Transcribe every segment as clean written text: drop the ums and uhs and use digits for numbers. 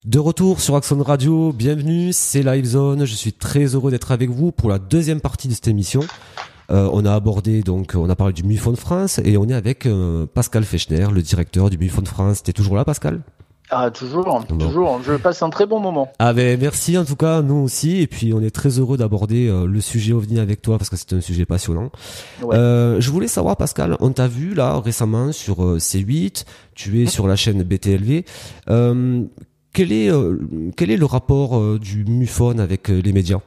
De retour sur Axon Radio, bienvenue, c'est Live Zone. Je suis très heureux d'être avec vous pour la deuxième partie de cette émission. On a parlé du MUFON France et on est avec Pascal Fechner, le directeur du MUFON France. T'es toujours là, Pascal ? Ah, toujours. Je passe un très bon moment. Ah ben merci en tout cas, nous aussi. Et puis on est très heureux d'aborder le sujet OVNI avec toi parce que c'est un sujet passionnant. Ouais. Je voulais savoir, Pascal, on t'a vu là récemment sur C8, tu es sur la chaîne BTLV. Quel est le rapport du MUFON avec les médias ?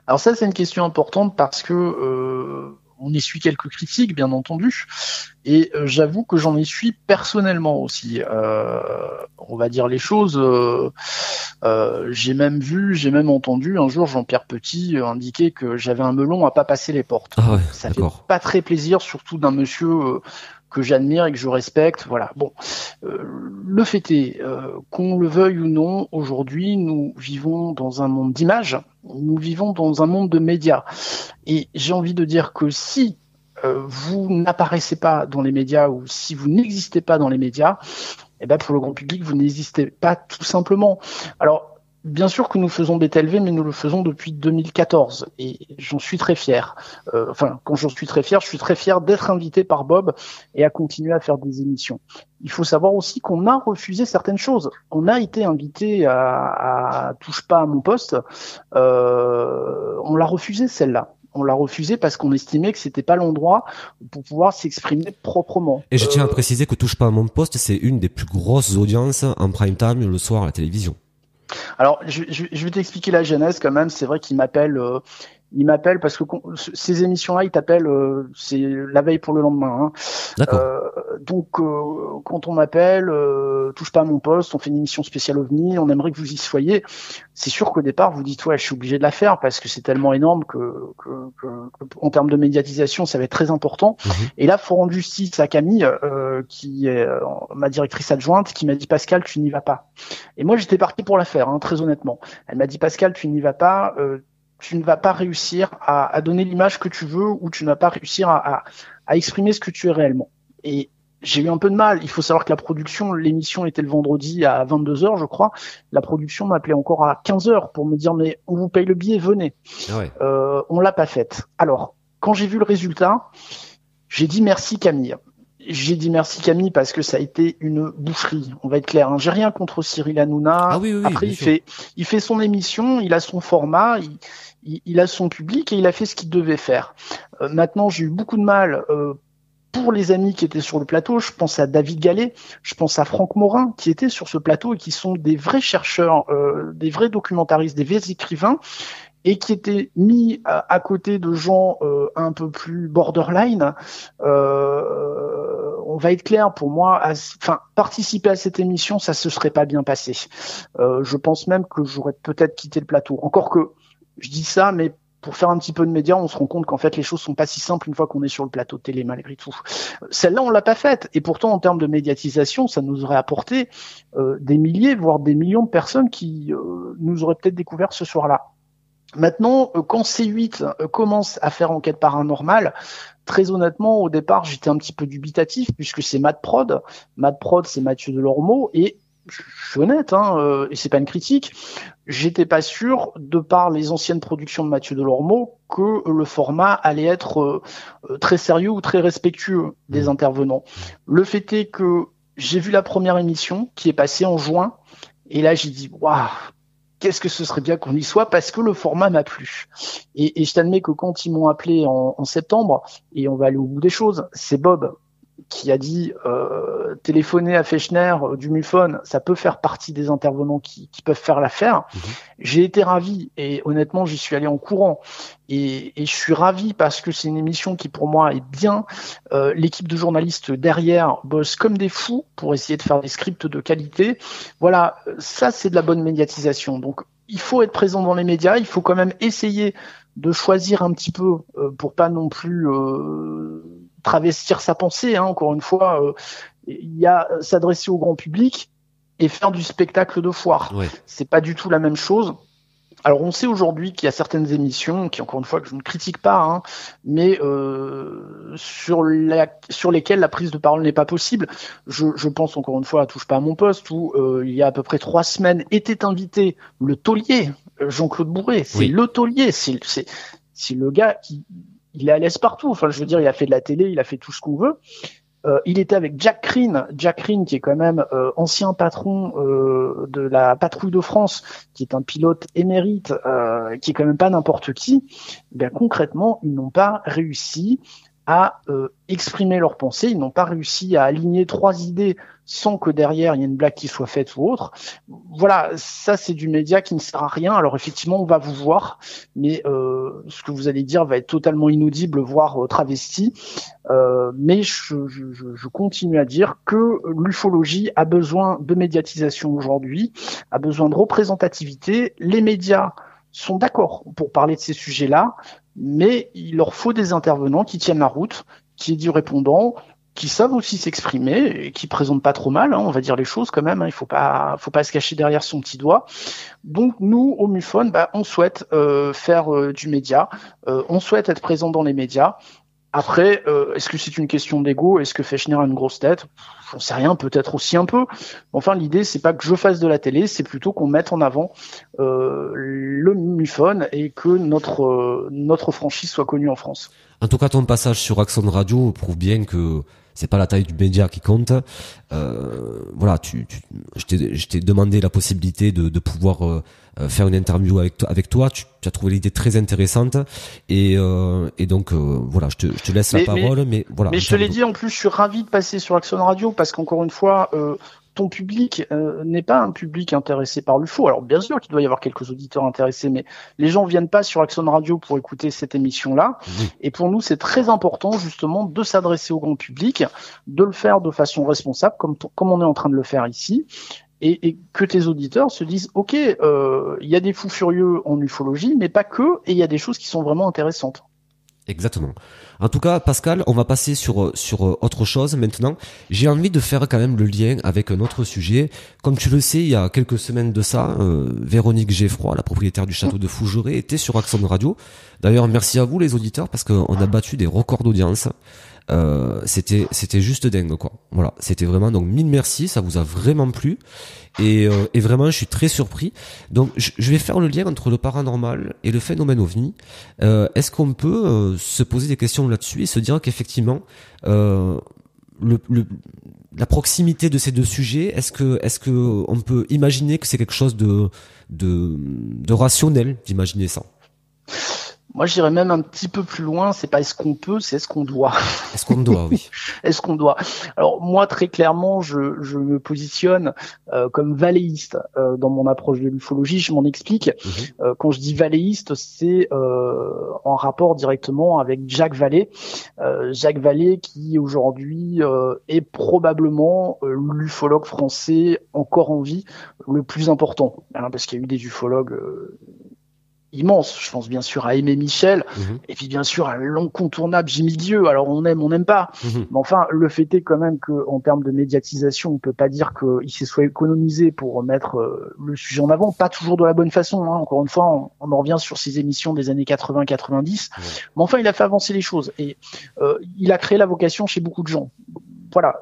Alors ça, c'est une question importante parce que on essuie quelques critiques, bien entendu, et j'avoue que j'en essuie personnellement aussi. On va dire les choses. J'ai même entendu un jour Jean-Pierre Petit indiquer que j'avais un melon à pas passer les portes. Ah ouais, ça d'accord. fait pas très plaisir, surtout d'un monsieur que j'admire et que je respecte. Voilà. Bon, le fait est qu'on le veuille ou non, aujourd'hui, nous vivons dans un monde d'images. Nous vivons dans un monde de médias. Et j'ai envie de dire que si vous n'apparaissez pas dans les médias ou si vous n'existez pas dans les médias, eh ben pour le grand public, vous n'existez pas tout simplement. Alors, bien sûr que nous faisons BTLV, mais nous le faisons depuis 2014 et j'en suis très fier. Quand je suis très fier d'être invité par Bob et à continuer à faire des émissions. Il faut savoir aussi qu'on a refusé certaines choses. On a été invité à Touche pas à mon poste. On l'a refusé celle-là. On l'a refusé parce qu'on estimait que c'était pas l'endroit pour pouvoir s'exprimer proprement. Et je tiens à préciser que Touche pas à mon poste, c'est une des plus grosses audiences en prime time le soir à la télévision. Alors, je vais t'expliquer la genèse quand même. C'est vrai qu'il m'appelle. Il m'appelle parce que ces émissions-là, ils t'appellent, c'est la veille pour le lendemain. Hein. D'accord. Donc, quand on m'appelle, touche pas à mon poste, on fait une émission spéciale OVNI, on aimerait que vous y soyez. C'est sûr qu'au départ, vous dites ouais, je suis obligé de la faire parce que c'est tellement énorme que en termes de médiatisation, ça va être très important. Et là, faut rendre justice à Camille, qui est ma directrice adjointe, qui m'a dit Pascal, tu n'y vas pas. Et moi, j'étais parti pour la faire, hein, très honnêtement. Elle m'a dit Pascal, tu n'y vas pas. Tu ne vas pas réussir à donner l'image que tu veux ou tu ne vas pas réussir à exprimer ce que tu es réellement. Et j'ai eu un peu de mal. Il faut savoir que la production, l'émission était le vendredi à 22h, je crois. La production m'appelait encore à 15h pour me dire mais on vous paye le billet, venez. Ah ouais. On l'a pas faite. Alors, quand j'ai vu le résultat, j'ai dit merci Camille. J'ai dit merci Camille parce que ça a été une boucherie. On va être clair. Hein. J'ai rien contre Cyril Hanouna. Ah oui, Après, il fait son émission, il a son format, il a son public et il a fait ce qu'il devait faire. Maintenant, j'ai eu beaucoup de mal pour les amis qui étaient sur le plateau. Je pense à David Gallet, je pense à Franck Morin qui étaient sur ce plateau et qui sont des vrais chercheurs, des vrais documentaristes, des vrais écrivains et qui étaient mis à côté de gens un peu plus borderline. On va être clair, pour moi, participer à cette émission, ça se serait pas bien passé. Je pense même que j'aurais peut-être quitté le plateau. Encore que, je dis ça, mais pour faire un petit peu de médias, on se rend compte qu'en fait, les choses sont pas si simples une fois qu'on est sur le plateau de télé, malgré tout. Celle-là, on l'a pas faite. Et pourtant, en termes de médiatisation, ça nous aurait apporté des milliers, voire des millions de personnes qui nous auraient peut-être découvert ce soir-là. Maintenant, quand C8 commence à faire enquête paranormale, très honnêtement, au départ, j'étais un petit peu dubitatif puisque c'est Mad Prod. Mad Prod, c'est Mathieu Delormeau et je suis honnête, hein, et c'est pas une critique. J'étais pas sûr, de par les anciennes productions de Mathieu Delormeau, que le format allait être très sérieux ou très respectueux des intervenants. Le fait est que j'ai vu la première émission qui est passée en juin et là j'ai dit waouh. Qu'est-ce que ce serait bien qu'on y soit parce que le format m'a plu. Et je t'admets que quand ils m'ont appelé en septembre, et on va aller au bout des choses, c'est Bob qui a dit téléphoner à Fechner du MUFON, ça peut faire partie des intervenants qui peuvent faire l'affaire. J'ai été ravi et honnêtement, j'y suis allé en courant. Et je suis ravi parce que c'est une émission qui pour moi est bien. L'équipe de journalistes derrière bosse comme des fous pour essayer de faire des scripts de qualité. Voilà, ça c'est de la bonne médiatisation. Donc il faut être présent dans les médias, il faut quand même essayer de choisir un petit peu pour pas non plus travestir sa pensée. Hein, encore une fois, il y a s'adresser au grand public et faire du spectacle de foire. Ouais. C'est pas du tout la même chose. Alors on sait aujourd'hui qu'il y a certaines émissions qui, encore une fois, que je ne critique pas, hein, mais sur lesquelles la prise de parole n'est pas possible. Je pense encore une fois à Touche pas à mon poste, où il y a à peu près 3 semaines était invité le taulier, Jean-Claude Bourré. C'est le taulier, c'est le gars qui il est à l'aise partout. Enfin, je veux dire, il a fait de la télé, il a fait tout ce qu'on veut. Il était avec Jack Crean qui est quand même ancien patron de la patrouille de France, qui est un pilote émérite, qui est quand même pas n'importe qui. Ben concrètement, ils n'ont pas réussi à exprimer leurs pensées, ils n'ont pas réussi à aligner 3 idées sans que derrière il y ait une blague qui soit faite ou autre. Voilà, ça c'est du média qui ne sert à rien. Alors effectivement, on va vous voir, mais ce que vous allez dire va être totalement inaudible, voire travesti. Mais je continue à dire que l'ufologie a besoin de médiatisation aujourd'hui, a besoin de représentativité. Les médias sont d'accord pour parler de ces sujets-là, mais il leur faut des intervenants qui tiennent la route, qui aient du répondant, qui savent aussi s'exprimer et qui présentent pas trop mal, hein, on va dire les choses quand même, hein, il faut pas se cacher derrière son petit doigt. Donc nous, au MUFON, on souhaite faire du média, on souhaite être présent dans les médias. Après, est-ce que c'est une question d'ego? Est-ce que Fechner a une grosse tête? J'en sais rien, peut-être aussi un peu. Enfin, l'idée, c'est pas que je fasse de la télé, c'est plutôt qu'on mette en avant le MUFON et que notre franchise soit connue en France. En tout cas, ton passage sur Axon Radio prouve bien que c'est pas la taille du média qui compte. Voilà, je t'ai demandé la possibilité de pouvoir faire une interview avec toi. Tu as trouvé l'idée très intéressante et donc voilà, je te laisse la parole. Mais voilà. Mais je te l'ai dit en plus, je suis ravi de passer sur Axon Radio parce qu'encore une fois, ton public n'est pas un public intéressé par l'UFO. Alors bien sûr qu'il doit y avoir quelques auditeurs intéressés, mais les gens viennent pas sur Axon Radio pour écouter cette émission-là. Oui. Et pour nous, c'est très important justement de s'adresser au grand public, de le faire de façon responsable, comme on est en train de le faire ici. Et que tes auditeurs se disent, ok, il y a des fous furieux en ufologie, mais pas que, et il y a des choses qui sont vraiment intéressantes. Exactement. En tout cas, Pascal, on va passer sur autre chose maintenant. J'ai envie de faire quand même le lien avec un autre sujet. Comme tu le sais, il y a quelques semaines de ça, Véronique Geffroy, la propriétaire du château de Fougeray, était sur Axon Radio. D'ailleurs, merci à vous les auditeurs parce qu'on a battu des records d'audience. C'était juste dingue quoi. Voilà, c'était vraiment, donc mille merci, ça vous a vraiment plu et vraiment je suis très surpris. Donc je vais faire le lien entre le paranormal et le phénomène OVNI. Est-ce qu'on peut se poser des questions là-dessus et se dire qu'effectivement la proximité de ces deux sujets, est-ce que on peut imaginer que c'est quelque chose de rationnel d'imaginer ça? Moi, j'irais même un petit peu plus loin. C'est pas est-ce qu'on peut, c'est est-ce qu'on doit. Est-ce qu'on doit, oui. Est-ce qu'on doit. Alors moi, très clairement, je me positionne comme valléiste dans mon approche de l'ufologie. Je m'en explique. Quand je dis valléiste, c'est en rapport directement avec Jacques Vallée. Jacques Vallée, qui aujourd'hui est probablement l'ufologue français encore en vie le plus important, hein, parce qu'il y a eu des ufologues immense. Je pense bien sûr à Aimé Michel, et puis bien sûr à l'incontournable Jimmy Dieu. Alors on aime, on n'aime pas. Mais enfin, le fait est quand même que en termes de médiatisation, on peut pas dire qu'il s'est soit économisé pour mettre le sujet en avant, pas toujours de la bonne façon. Hein. Encore une fois, on en revient sur ces émissions des années 80-90. Mais enfin, il a fait avancer les choses et il a créé la vocation chez beaucoup de gens. Voilà,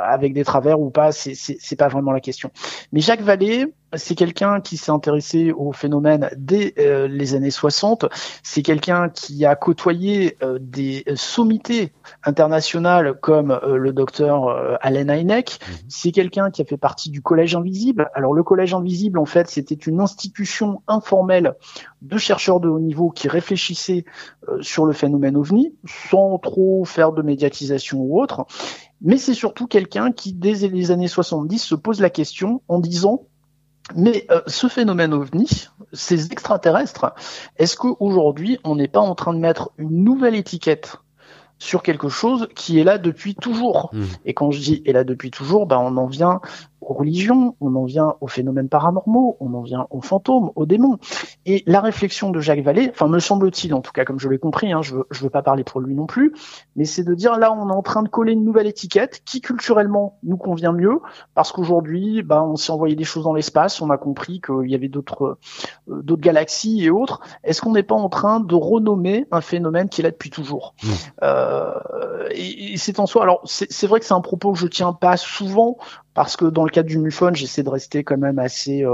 avec des travers ou pas, c'est pas vraiment la question. Mais Jacques Vallée, c'est quelqu'un qui s'est intéressé au phénomène dès les années 60. C'est quelqu'un qui a côtoyé des sommités internationales comme le docteur Allen Hynek. C'est quelqu'un qui a fait partie du Collège Invisible. Alors le Collège Invisible, en fait, c'était une institution informelle de chercheurs de haut niveau qui réfléchissaient sur le phénomène OVNI, sans trop faire de médiatisation ou autre. Mais c'est surtout quelqu'un qui, dès les années 70, se pose la question en disant mais ce phénomène OVNI, ces extraterrestres, est-ce qu'aujourd'hui, on n'est pas en train de mettre une nouvelle étiquette sur quelque chose qui est là depuis toujours? Et quand je dis est là depuis toujours, on en vient aux religions, on en vient aux phénomènes paranormaux, on en vient aux fantômes, aux démons. Et la réflexion de Jacques Vallée, enfin me semble-t-il, en tout cas comme je l'ai compris, hein, je veux pas parler pour lui non plus, mais c'est de dire là on est en train de coller une nouvelle étiquette qui culturellement nous convient mieux, parce qu'aujourd'hui on s'est envoyé des choses dans l'espace, on a compris qu'il y avait d'autres galaxies et autres. Est-ce qu'on n'est pas en train de renommer un phénomène qui est là depuis toujours? Et c'est en soi, alors c'est vrai que c'est un propos que je tiens pas souvent, parce que dans le cadre du MUFON, j'essaie de rester quand même assez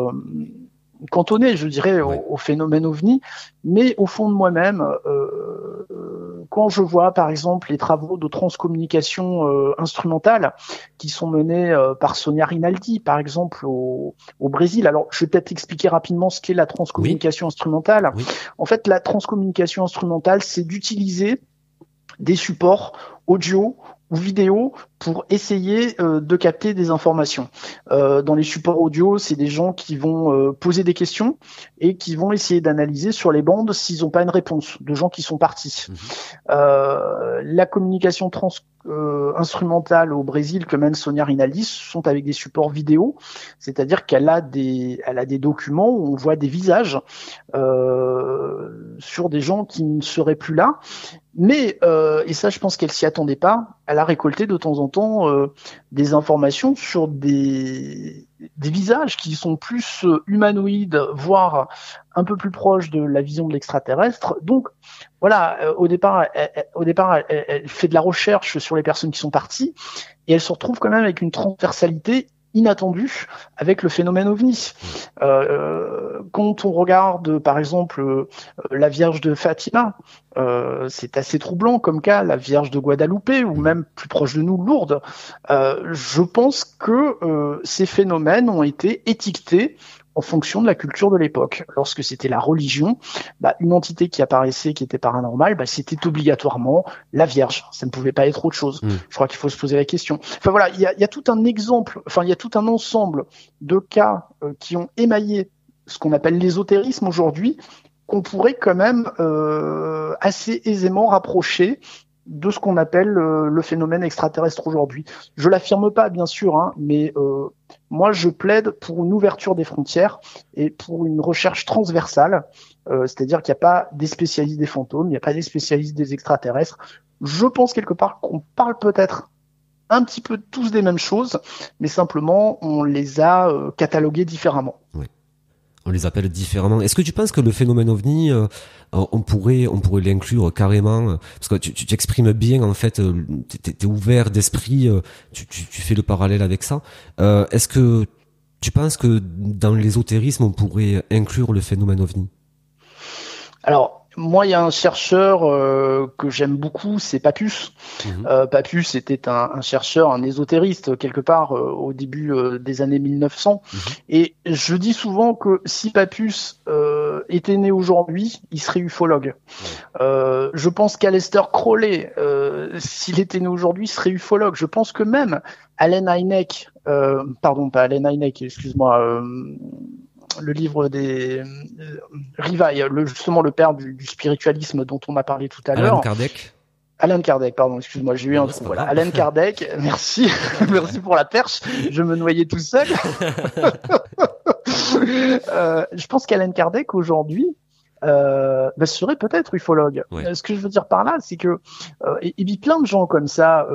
cantonné, je dirais, au phénomène OVNI, mais au fond de moi-même, quand je vois par exemple les travaux de transcommunication instrumentale qui sont menés par Sonia Rinaldi, par exemple au Brésil. Alors, je vais peut-être expliquer rapidement ce qu'est la transcommunication instrumentale. Oui. En fait, la transcommunication instrumentale, c'est d'utiliser des supports audio ou vidéo pour essayer de capter des informations. Dans les supports audio, c'est des gens qui vont poser des questions et qui vont essayer d'analyser sur les bandes s'ils n'ont pas une réponse, de gens qui sont partis. La communication instrumentale au Brésil que mène Sonia Rinaldi sont avec des supports vidéo, c'est-à-dire qu'elle a des documents où on voit des visages sur des gens qui ne seraient plus là. Mais, et ça je pense qu'elle s'y attendait pas, elle a récolté de temps en temps des informations sur des visages qui sont plus humanoïdes, voire un peu plus proches de la vision de l'extraterrestre. Donc voilà, au départ, elle fait de la recherche sur les personnes qui sont parties, et elle se retrouve quand même avec une transversalité inattendu avec le phénomène OVNI. Quand on regarde par exemple la Vierge de Fatima, c'est assez troublant comme cas, la Vierge de Guadeloupe ou même plus proche de nous, Lourdes. Je pense que ces phénomènes ont été étiquetés en fonction de la culture de l'époque. Lorsque c'était la religion, une entité qui apparaissait, qui était paranormale, c'était obligatoirement la Vierge. Ça ne pouvait pas être autre chose. Je crois qu'il faut se poser la question. Enfin voilà, il y a tout un exemple, il y a tout un ensemble de cas qui ont émaillé ce qu'on appelle l'ésotérisme aujourd'hui, qu'on pourrait quand même assez aisément rapprocher de ce qu'on appelle le phénomène extraterrestre aujourd'hui. Je l'affirme pas, bien sûr, mais moi, je plaide pour une ouverture des frontières et pour une recherche transversale, c'est-à-dire qu'il n'y a pas des spécialistes des fantômes, il n'y a pas des spécialistes des extraterrestres. Je pense quelque part qu'on parle peut-être un petit peu tous des mêmes choses, mais simplement, on les a catalogués différemment. Oui. On les appelle différemment. Est-ce que tu penses que le phénomène OVNI, on pourrait l'inclure carrément, parce que tu t'exprimes bien en fait, t'es ouvert d'esprit, tu fais le parallèle avec ça. Est-ce que tu penses que dans l'ésotérisme on pourrait inclure le phénomène OVNI? Alors, moi, il y a un chercheur que j'aime beaucoup, c'est Papus. Papus était un chercheur, un ésotériste, quelque part au début des années 1900. Et je dis souvent que si Papus était né aujourd'hui, il serait ufologue. Je pense qu'Aleister Crowley, s'il était né aujourd'hui, serait ufologue. Je pense que même Allen Hynek, pardon, pas Allen Hynek, excuse-moi, le livre des Rivail, justement le père du spiritualisme dont on a parlé tout à l'heure. Alan Kardec, pardon, excuse-moi, j'ai eu un trou. Voilà, Alan Kardec, merci, merci pour la perche. Je me noyais tout seul. Je pense qu'Alan Kardec aujourd'hui serait peut-être ufologue. Ouais. Ce que je veux dire par là, c'est que et puis plein de gens comme ça,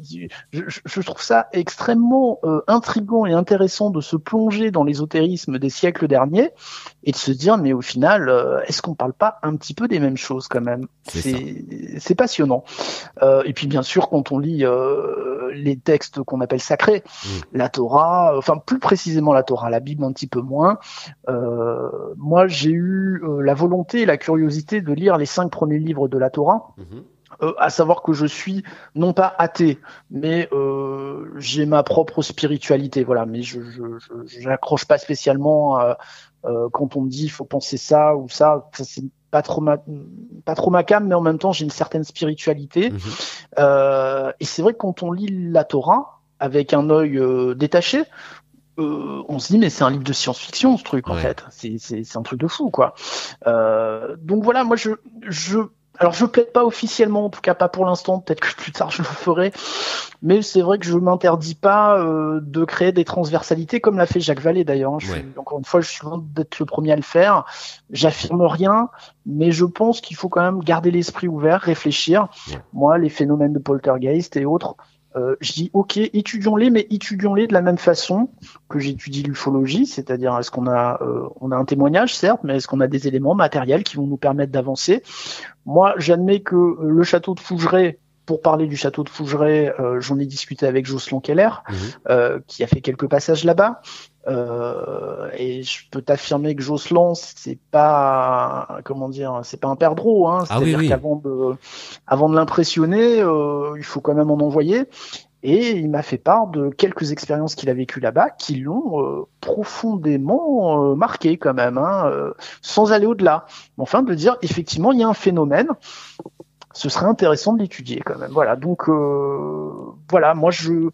je trouve ça extrêmement intriguant et intéressant de se plonger dans l'ésotérisme des siècles derniers et de se dire mais au final, est-ce qu'on parle pas un petit peu des mêmes choses quand même? C'est passionnant. Et puis bien sûr, quand on lit les textes qu'on appelle sacrés, la Torah, enfin plus précisément la Torah, la Bible un petit peu moins. Moi, j'ai eu la volonté et la curiosité de lire les 5 premiers livres de la Torah. À savoir que je suis non pas athée, mais j'ai ma propre spiritualité, voilà. Mais je n'accroche pas spécialement quand on me dit il faut penser ça ou ça. Ça c'est pas trop ma came, mais en même temps j'ai une certaine spiritualité. Et c'est vrai que quand on lit la Torah avec un œil détaché, on se dit mais c'est un livre de science-fiction ce truc en fait. C'est un truc de fou quoi. Donc voilà, moi je Alors je plaide pas officiellement, en tout cas pas pour l'instant, peut-être que plus tard je le ferai, mais c'est vrai que je m'interdis pas de créer des transversalités comme l'a fait Jacques Vallée d'ailleurs. Encore une fois, je suis loin d'être le premier à le faire. J'affirme rien, mais je pense qu'il faut quand même garder l'esprit ouvert, réfléchir. Moi, les phénomènes de poltergeist et autres, je dis ok, étudions-les, mais étudions-les de la même façon que j'étudie l'ufologie, c'est-à-dire est-ce qu'on a un témoignage certes, mais est-ce qu'on a des éléments matériels qui vont nous permettre d'avancer. Moi, j'admets que le château de Fougeray, pour parler du château de Fougeray, j'en ai discuté avec Jocelyn Keller, qui a fait quelques passages là-bas. Et je peux t'affirmer que Jocelyn, c'est pas un perdreau, hein. C'est-à-dire qu'avant de l'impressionner, il faut quand même en envoyer. Et il m'a fait part de quelques expériences qu'il a vécues là-bas qui l'ont profondément marqué quand même, sans aller au-delà. Enfin, de dire effectivement il y a un phénomène, ce serait intéressant de l'étudier quand même. Voilà, donc voilà, moi je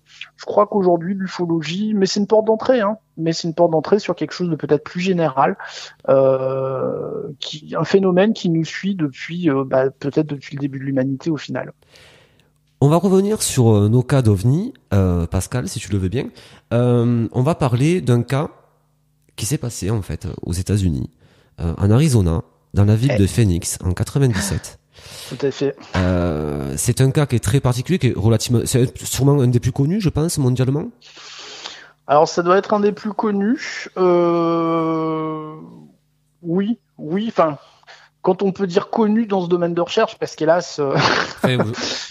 crois qu'aujourd'hui l'ufologie, mais c'est une porte d'entrée, mais c'est une porte d'entrée sur quelque chose de peut-être plus général, un phénomène qui nous suit depuis peut-être depuis le début de l'humanité au final. On va revenir sur nos cas d'OVNI, Pascal, si tu le veux bien. On va parler d'un cas qui s'est passé en fait aux États-Unis, en Arizona, dans la ville de Phoenix, en 97. Tout à fait. C'est un cas qui est très particulier, qui est c'est sûrement un des plus connus, je pense, mondialement. Alors ça doit être un des plus connus. Oui, enfin. Quand on peut dire connu dans ce domaine de recherche, parce qu'hélas, on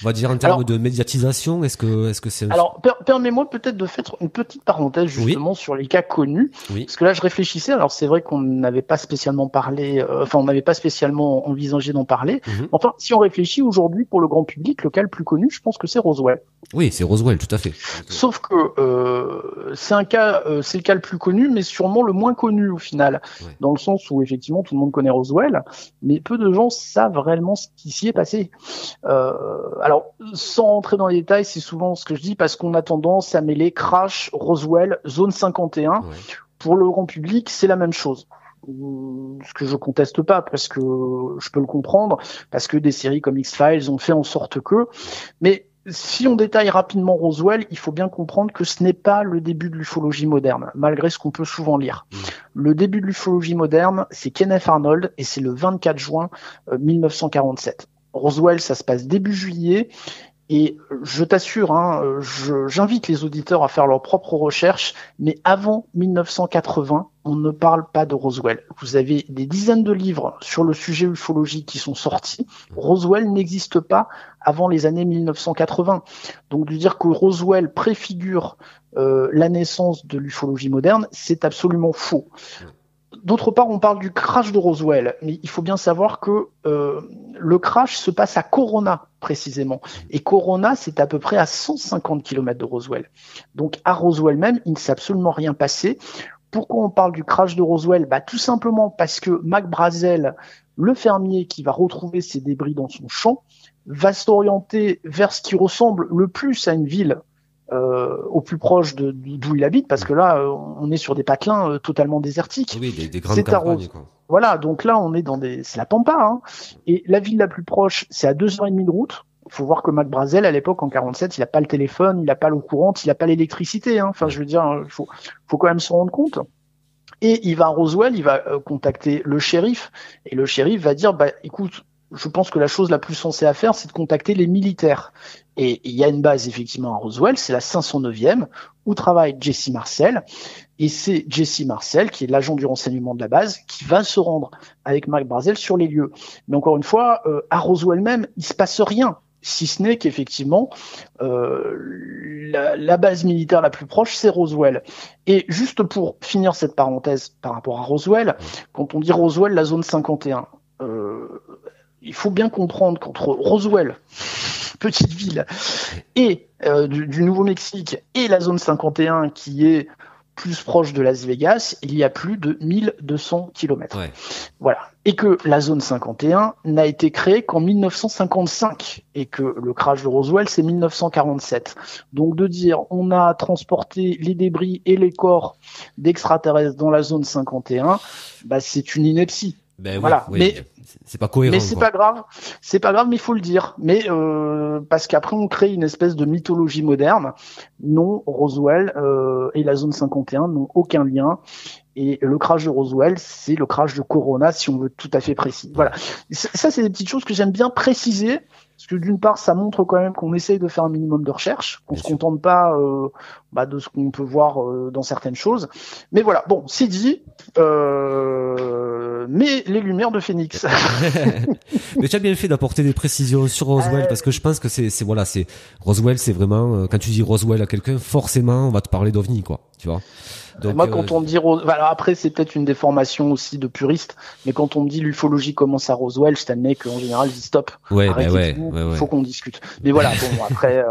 va dire en termes de médiatisation, est-ce que c'est Alors, permets-moi peut-être de faire une petite parenthèse justement sur les cas connus, parce que là je réfléchissais. Alors c'est vrai qu'on n'avait pas spécialement parlé, on n'avait pas spécialement envisagé d'en parler. Enfin, si on réfléchit aujourd'hui pour le grand public, le cas le plus connu, je pense que c'est Roswell. Oui, c'est Roswell, tout à fait. Sauf que c'est le cas le plus connu, mais sûrement le moins connu au final, dans le sens où effectivement tout le monde connaît Roswell, mais peu de gens savent réellement ce qui s'y est passé. Alors, sans rentrer dans les détails, c'est souvent ce que je dis parce qu'on a tendance à mêler crash, Roswell, zone 51. Pour le grand public, c'est la même chose. Ce que je conteste pas parce que je peux le comprendre, parce que des séries comme X-Files ont fait en sorte que, mais si on détaille rapidement Roswell, il faut bien comprendre que ce n'est pas le début de l'ufologie moderne, malgré ce qu'on peut souvent lire. Le début de l'ufologie moderne, c'est Kenneth Arnold et c'est le 24 juin 1947. Roswell, ça se passe début juillet. Et je t'assure, j'invite les auditeurs à faire leurs propres recherches, mais avant 1980, on ne parle pas de Roswell. Vous avez des dizaines de livres sur le sujet ufologique qui sont sortis. Roswell n'existe pas avant les années 1980. Donc de dire que Roswell préfigure la naissance de l'ufologie moderne, c'est absolument faux. D'autre part, on parle du crash de Roswell, mais il faut bien savoir que le crash se passe à Corona, précisément. Et Corona, c'est à peu près à 150 km de Roswell. Donc à Roswell même, il ne s'est absolument rien passé. Pourquoi on parle du crash de Roswell ? Tout simplement parce que Mac Brazel, le fermier qui va retrouver ses débris dans son champ, va s'orienter vers ce qui ressemble le plus à une ville au plus proche d'où il habite, parce que là, on est sur des patelins totalement désertiques. Oui, des grandes campagnes, quoi. Voilà, donc là, on est c'est la Pampa, Et la ville la plus proche, c'est à 2h30 de route. Il faut voir que Mac Brazel, à l'époque, en 47, il n'a pas le téléphone, il n'a pas l'eau courante, il n'a pas l'électricité, Enfin, je veux dire, faut quand même se rendre compte. Et il va à Roswell, il va contacter le shérif, et le shérif va dire, écoute, je pense que la chose la plus sensée à faire, c'est de contacter les militaires. Et il y a une base effectivement à Roswell, c'est la 509e, où travaille Jesse Marcel. Et c'est Jesse Marcel, qui est l'agent du renseignement de la base, qui va se rendre avec Mac Brazel sur les lieux. Mais encore une fois, à Roswell même, il se passe rien, si ce n'est qu'effectivement, la base militaire la plus proche, c'est Roswell. Et juste pour finir cette parenthèse par rapport à Roswell, quand on dit Roswell, la zone 51, il faut bien comprendre qu'entre Roswell, petite ville, et du Nouveau-Mexique, et la zone 51 qui est plus proche de Las Vegas, il y a plus de 1200 km. Voilà. Et que la zone 51 n'a été créée qu'en 1955 et que le crash de Roswell, c'est 1947. Donc de dire on a transporté les débris et les corps d'extraterrestres dans la zone 51, c'est une ineptie. Ben voilà. oui, Mais c'est pas cohérent. Mais c'est pas grave, mais il faut le dire. Mais parce qu'après on crée une espèce de mythologie moderne. Non, Roswell et la zone 51 n'ont aucun lien. Et le crash de Roswell, c'est le crash de Corona, si on veut être tout à fait précis. Voilà. Ça, c'est des petites choses que j'aime bien préciser. Parce que d'une part, ça montre quand même qu'on essaye de faire un minimum de recherche, qu'on se contente pas de ce qu'on peut voir dans certaines choses. Mais voilà, bon, c'est dit. Mais les lumières de Phoenix. Mais tu as bien fait d'apporter des précisions sur Roswell parce que je pense que c'est Roswell, c'est vraiment quand tu dis Roswell à quelqu'un, forcément on va te parler d'OVNI, quoi, tu vois. Donc, moi, quand on me dit alors après, c'est peut-être une déformation aussi de puriste, mais quand on me dit l'ufologie commence à Roswell, je t'admets qu'en général, je dis stop. Arrêtez tout, faut qu'on discute. Mais voilà, bon, après,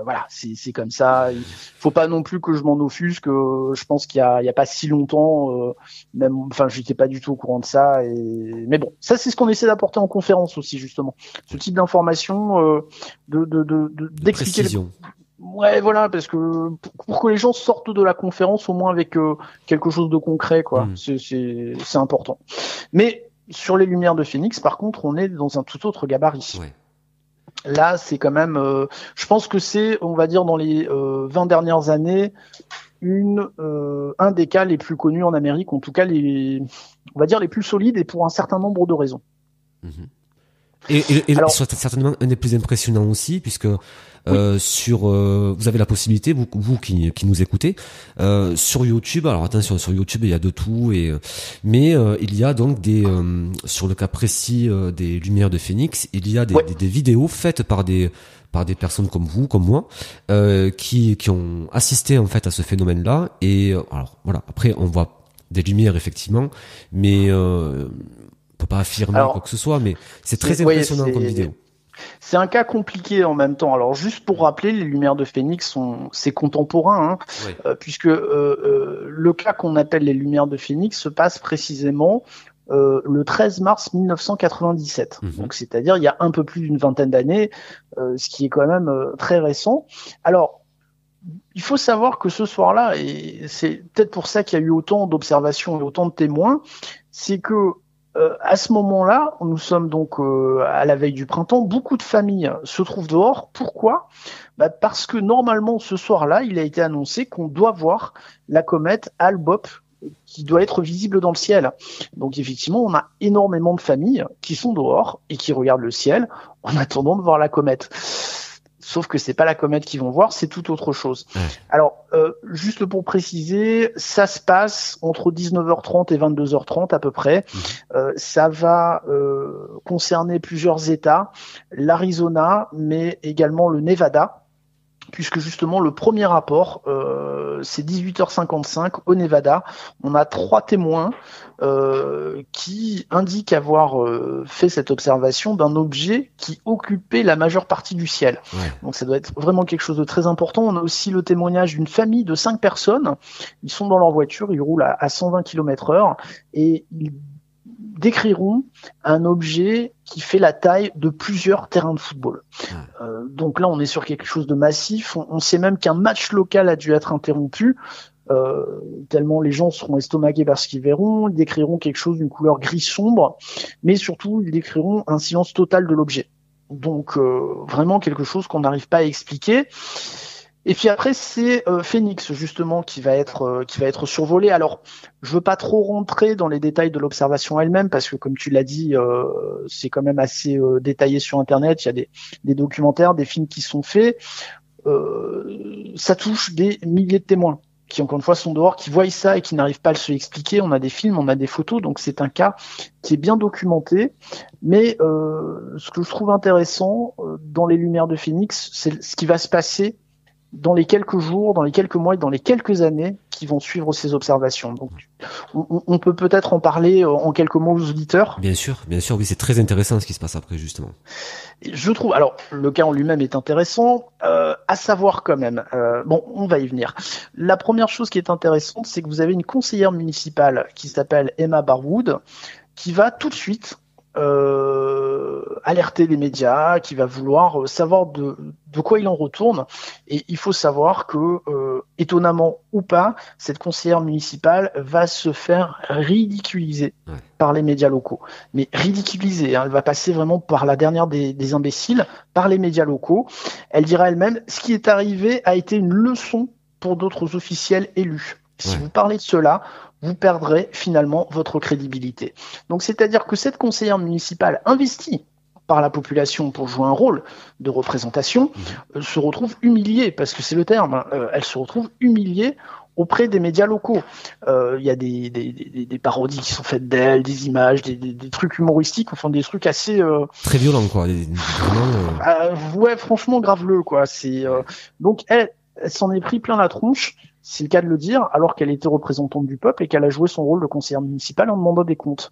voilà, c'est comme ça. Il faut pas non plus que je m'en offusque. Je pense qu'il y a pas si longtemps, même, enfin, j'étais pas du tout au courant de ça. Mais bon, ça, c'est ce qu'on essaie d'apporter en conférence aussi, justement. Ce type d'information, d'expliquer. Ouais, voilà, parce que pour que les gens sortent de la conférence au moins avec quelque chose de concret, quoi. C'est important. Mais sur les lumières de Phoenix, par contre, on est dans un tout autre gabarit. Ouais. Là, c'est quand même, je pense que c'est, on va dire, dans les 20 dernières années, un des cas les plus connus en Amérique, en tout cas on va dire les plus solides, et pour un certain nombre de raisons. Et alors, certainement un des plus impressionnants aussi, puisque vous avez la possibilité, vous qui nous écoutez, sur YouTube. Alors attention, sur YouTube il y a de tout, mais il y a donc sur le cas précis des lumières de Phoenix, il y a des vidéos faites par des personnes comme vous, comme moi, qui ont assisté en fait à ce phénomène-là. Et alors voilà, après on voit des lumières effectivement, mais on peut pas affirmer quoi que ce soit, mais c'est très impressionnant comme vidéo. C'est un cas compliqué en même temps. Alors juste pour rappeler, les lumières de Phoenix c'est contemporain, puisque le cas qu'on appelle les lumières de Phoenix se passe précisément le 13 mars 1997. Donc c'est-à-dire il y a un peu plus d'une vingtaine d'années, ce qui est quand même très récent. Alors il faut savoir que ce soir-là, et c'est peut-être pour ça qu'il y a eu autant d'observations et autant de témoins, c'est que à ce moment-là, nous sommes donc à la veille du printemps, beaucoup de familles se trouvent dehors. Pourquoi ? Parce que normalement, ce soir-là, il a été annoncé qu'on doit voir la comète Hale-Bopp qui doit être visible dans le ciel. Donc effectivement, on a énormément de familles qui sont dehors et qui regardent le ciel en attendant de voir la comète. Sauf que c'est pas la comète qu'ils vont voir, c'est tout autre chose. Alors, juste pour préciser, ça se passe entre 19h30 et 22h30 à peu près. Ça va concerner plusieurs États, l'Arizona, mais également le Nevada, puisque justement le premier rapport, c'est 18h55 au Nevada. On a 3 témoins qui indiquent avoir fait cette observation d'un objet qui occupait la majeure partie du ciel. Donc ça doit être vraiment quelque chose de très important. On a aussi le témoignage d'une famille de 5 personnes. Ils sont dans leur voiture, ils roulent à 120 km/h et ils décriront un objet qui fait la taille de plusieurs terrains de football. Donc là, on est sur quelque chose de massif. On sait même qu'un match local a dû être interrompu, tellement les gens seront estomaqués par ce qu'ils verront. Ils décriront quelque chose d'une couleur gris sombre, mais surtout, ils décriront un silence total de l'objet. Donc, vraiment quelque chose qu'on n'arrive pas à expliquer. Et puis après, c'est Phoenix justement qui va être survolé. Alors, je veux pas trop rentrer dans les détails de l'observation elle-même parce que, comme tu l'as dit, c'est quand même assez détaillé sur Internet. Il y a des documentaires, des films qui sont faits. Ça touche des milliers de témoins qui, encore une fois, sont dehors, qui voient ça et qui n'arrivent pas à se l'expliquer. On a des films, on a des photos, donc c'est un cas qui est bien documenté. Mais ce que je trouve intéressant dans les lumières de Phoenix, c'est ce qui va se passer dans les quelques jours, dans les quelques mois et dans les quelques années qui vont suivre ces observations. Donc, on peut peut-être en parler en quelques mots aux auditeurs. Bien sûr, oui, c'est très intéressant ce qui se passe après, justement. Je trouve, alors, le cas en lui-même est intéressant, à savoir quand même, bon, on va y venir. La première chose qui est intéressante, c'est que vous avez une conseillère municipale qui s'appelle Emma Barwood, qui va tout de suite alerter les médias, qui va vouloir savoir de quoi il en retourne. Et il faut savoir que, étonnamment ou pas, cette conseillère municipale va se faire ridiculiser par les médias locaux. Mais ridiculiser, hein, elle va passer vraiment par la dernière des imbéciles, par les médias locaux. Elle dira elle-même, ce qui est arrivé a été une leçon pour d'autres officiels élus. Si vous parlez de cela, vous perdrez finalement votre crédibilité. Donc, c'est-à-dire que cette conseillère municipale investie par la population pour jouer un rôle de représentation se retrouve humiliée, parce que c'est le terme, hein, elle se retrouve humiliée auprès des médias locaux. Il y a des parodies qui sont faites d'elle, des images, des trucs humoristiques, enfin des trucs assez... Très violents, quoi. Vraiment, ouais, franchement, graveleux, quoi. Donc, elle s'en est pris plein la tronche, c'est le cas de le dire, alors qu'elle était représentante du peuple et qu'elle a joué son rôle de conseillère municipale en demandant des comptes.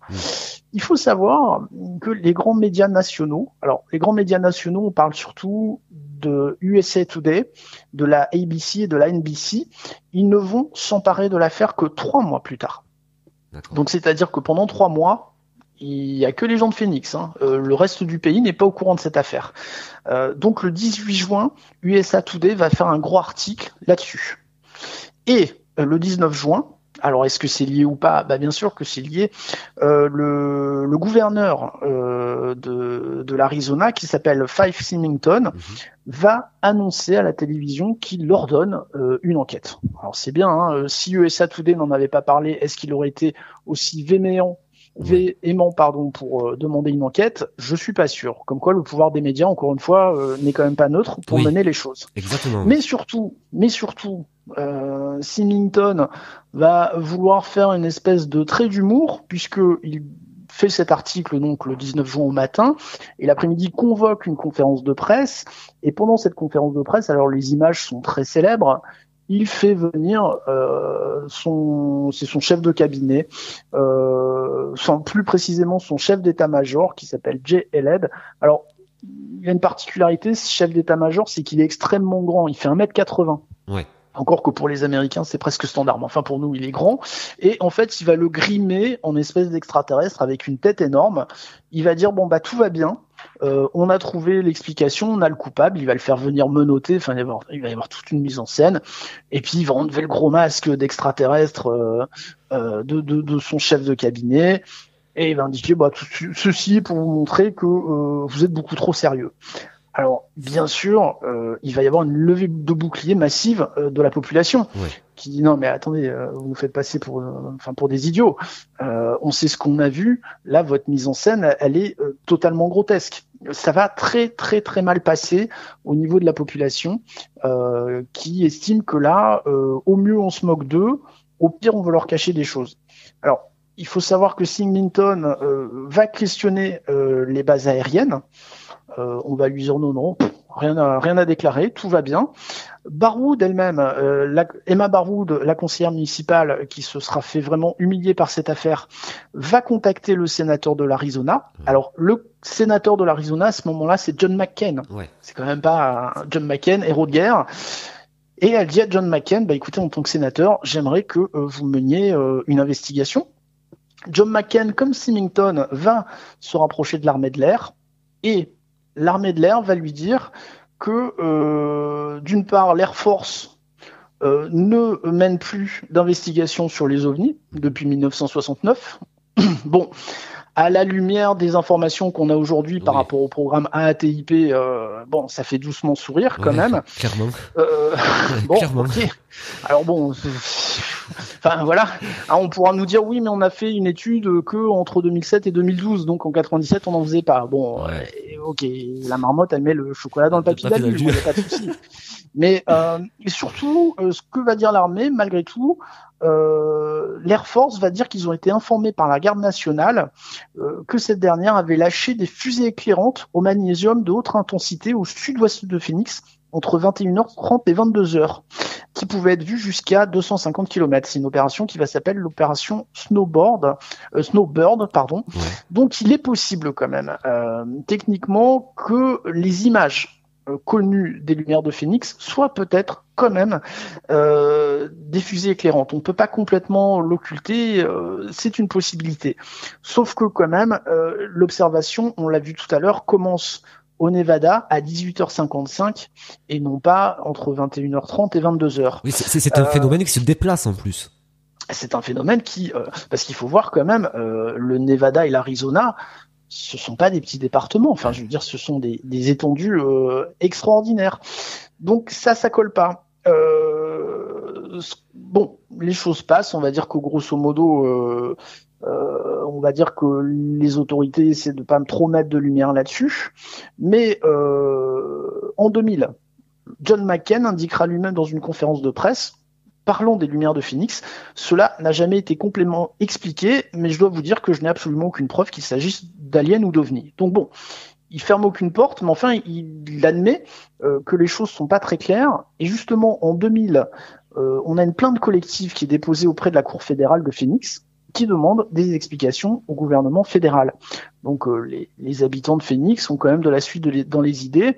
Il faut savoir que les grands médias nationaux, on parle surtout de USA Today, de la ABC et de la NBC, ils ne vont s'emparer de l'affaire que 3 mois plus tard. Donc c'est-à-dire que pendant 3 mois, il y a que les gens de Phoenix, hein. Le reste du pays n'est pas au courant de cette affaire. Donc le 18 juin, USA Today va faire un gros article là-dessus. Et le 19 juin, alors est-ce que c'est lié ou pas ? Bah bien sûr que c'est lié. Le gouverneur de l'Arizona, qui s'appelle Fife Symington, va annoncer à la télévision qu'il ordonne une enquête. Alors c'est bien, hein, si USA Today n'en avait pas parlé, est-ce qu'il aurait été aussi véhément pour demander une enquête? Je suis pas sûr. Comme quoi le pouvoir des médias, encore une fois, n'est quand même pas neutre pour mener les choses. Exactement. Mais surtout, Symington va vouloir faire une espèce de trait d'humour, puisque il fait cet article donc le 19 juin au matin, et l'après-midi convoque une conférence de presse, et pendant cette conférence de presse, alors les images sont très célèbres, il fait venir son chef de cabinet, plus précisément son chef d'état-major, qui s'appelle Jay Eled. Alors, il y a une particularité, ce chef d'état-major, c'est qu'il est extrêmement grand, il fait 1m80. Ouais. Encore que pour les Américains, c'est presque standard. Mais enfin, pour nous, il est grand. Et en fait, il va le grimer en espèce d'extraterrestre avec une tête énorme. Il va dire, bon, bah, tout va bien. On a trouvé l'explication, on a le coupable. Il va le faire venir menotter. Enfin, il va y avoir toute une mise en scène. Et puis, il va enlever le gros masque d'extraterrestre de son chef de cabinet. Et il va indiquer, bah, ceci est pour vous montrer que vous êtes beaucoup trop sérieux. Alors, bien sûr, il va y avoir une levée de bouclier massive de la population qui dit non, mais attendez, vous nous faites passer pour des idiots. On sait ce qu'on a vu. Là, votre mise en scène, elle est totalement grotesque. Ça va très, très, très mal passer au niveau de la population qui estime que là, au mieux, on se moque d'eux, au pire, on veut leur cacher des choses. Alors, il faut savoir que Symington va questionner les bases aériennes. On va lui dire non, rien à déclarer, tout va bien. Baroud elle-même, Emma Baroud, la conseillère municipale qui se sera fait vraiment humilier par cette affaire, va contacter le sénateur de l'Arizona. Alors le sénateur de l'Arizona à ce moment-là, c'est John McCain. C'est quand même pas John McCain, héros de guerre. Et elle dit à John McCain, bah écoutez, en tant que sénateur, j'aimerais que vous meniez une investigation. John McCain, comme Symington, va se rapprocher de l'armée de l'air et l'armée de l'air va lui dire que, d'une part, l'Air Force ne mène plus d'investigation sur les ovnis depuis 1969. Bon, à la lumière des informations qu'on a aujourd'hui par rapport au programme AATIP, bon, ça fait doucement sourire quand même. Clairement. Bon, clairement. Okay. Alors bon, enfin voilà, on pourra nous dire oui, mais on a fait une étude que entre 2007 et 2012, donc en 97 on n'en faisait pas. Bon, ok, la marmotte elle met le chocolat dans le papier d'alu, il n'y a pas de souci. Mais surtout, ce que va dire l'armée, malgré tout, l'Air Force va dire qu'ils ont été informés par la garde nationale que cette dernière avait lâché des fusées éclairantes au magnésium de haute intensité au sud-ouest de Phoenix entre 21h30 et 22h, qui pouvaient être vues jusqu'à 250 km. C'est une opération qui va s'appeler l'opération Snowbird. Donc il est possible quand même, techniquement, que les images connues des lumières de Phénix soient peut-être quand même des fusées éclairantes. On ne peut pas complètement l'occulter, c'est une possibilité. Sauf que quand même, l'observation, on l'a vu tout à l'heure, commence au Nevada à 18h55 et non pas entre 21h30 et 22h. Oui, c'est un phénomène qui se déplace en plus. C'est un phénomène qui, parce qu'il faut voir quand même, le Nevada et l'Arizona, ce sont pas des petits départements. Enfin, je veux dire, ce sont des étendues extraordinaires. Donc ça colle pas. Bon, les choses passent. On va dire que grosso modo, on va dire que les autorités essaient de pas trop mettre de lumière là-dessus. Mais en 2000, John McCain indiquera lui-même dans une conférence de presse, parlant des lumières de Phénix, cela n'a jamais été complètement expliqué, mais je dois vous dire que je n'ai absolument aucune preuve qu'il s'agisse d'aliens ou d'ovnis. Donc bon, il ferme aucune porte, mais enfin, il admet que les choses sont pas très claires. Et justement, en 2000, on a une plainte collective qui est déposée auprès de la Cour fédérale de Phoenix, qui demande des explications au gouvernement fédéral. Donc les habitants de Phoenix ont quand même de la suite dans les idées.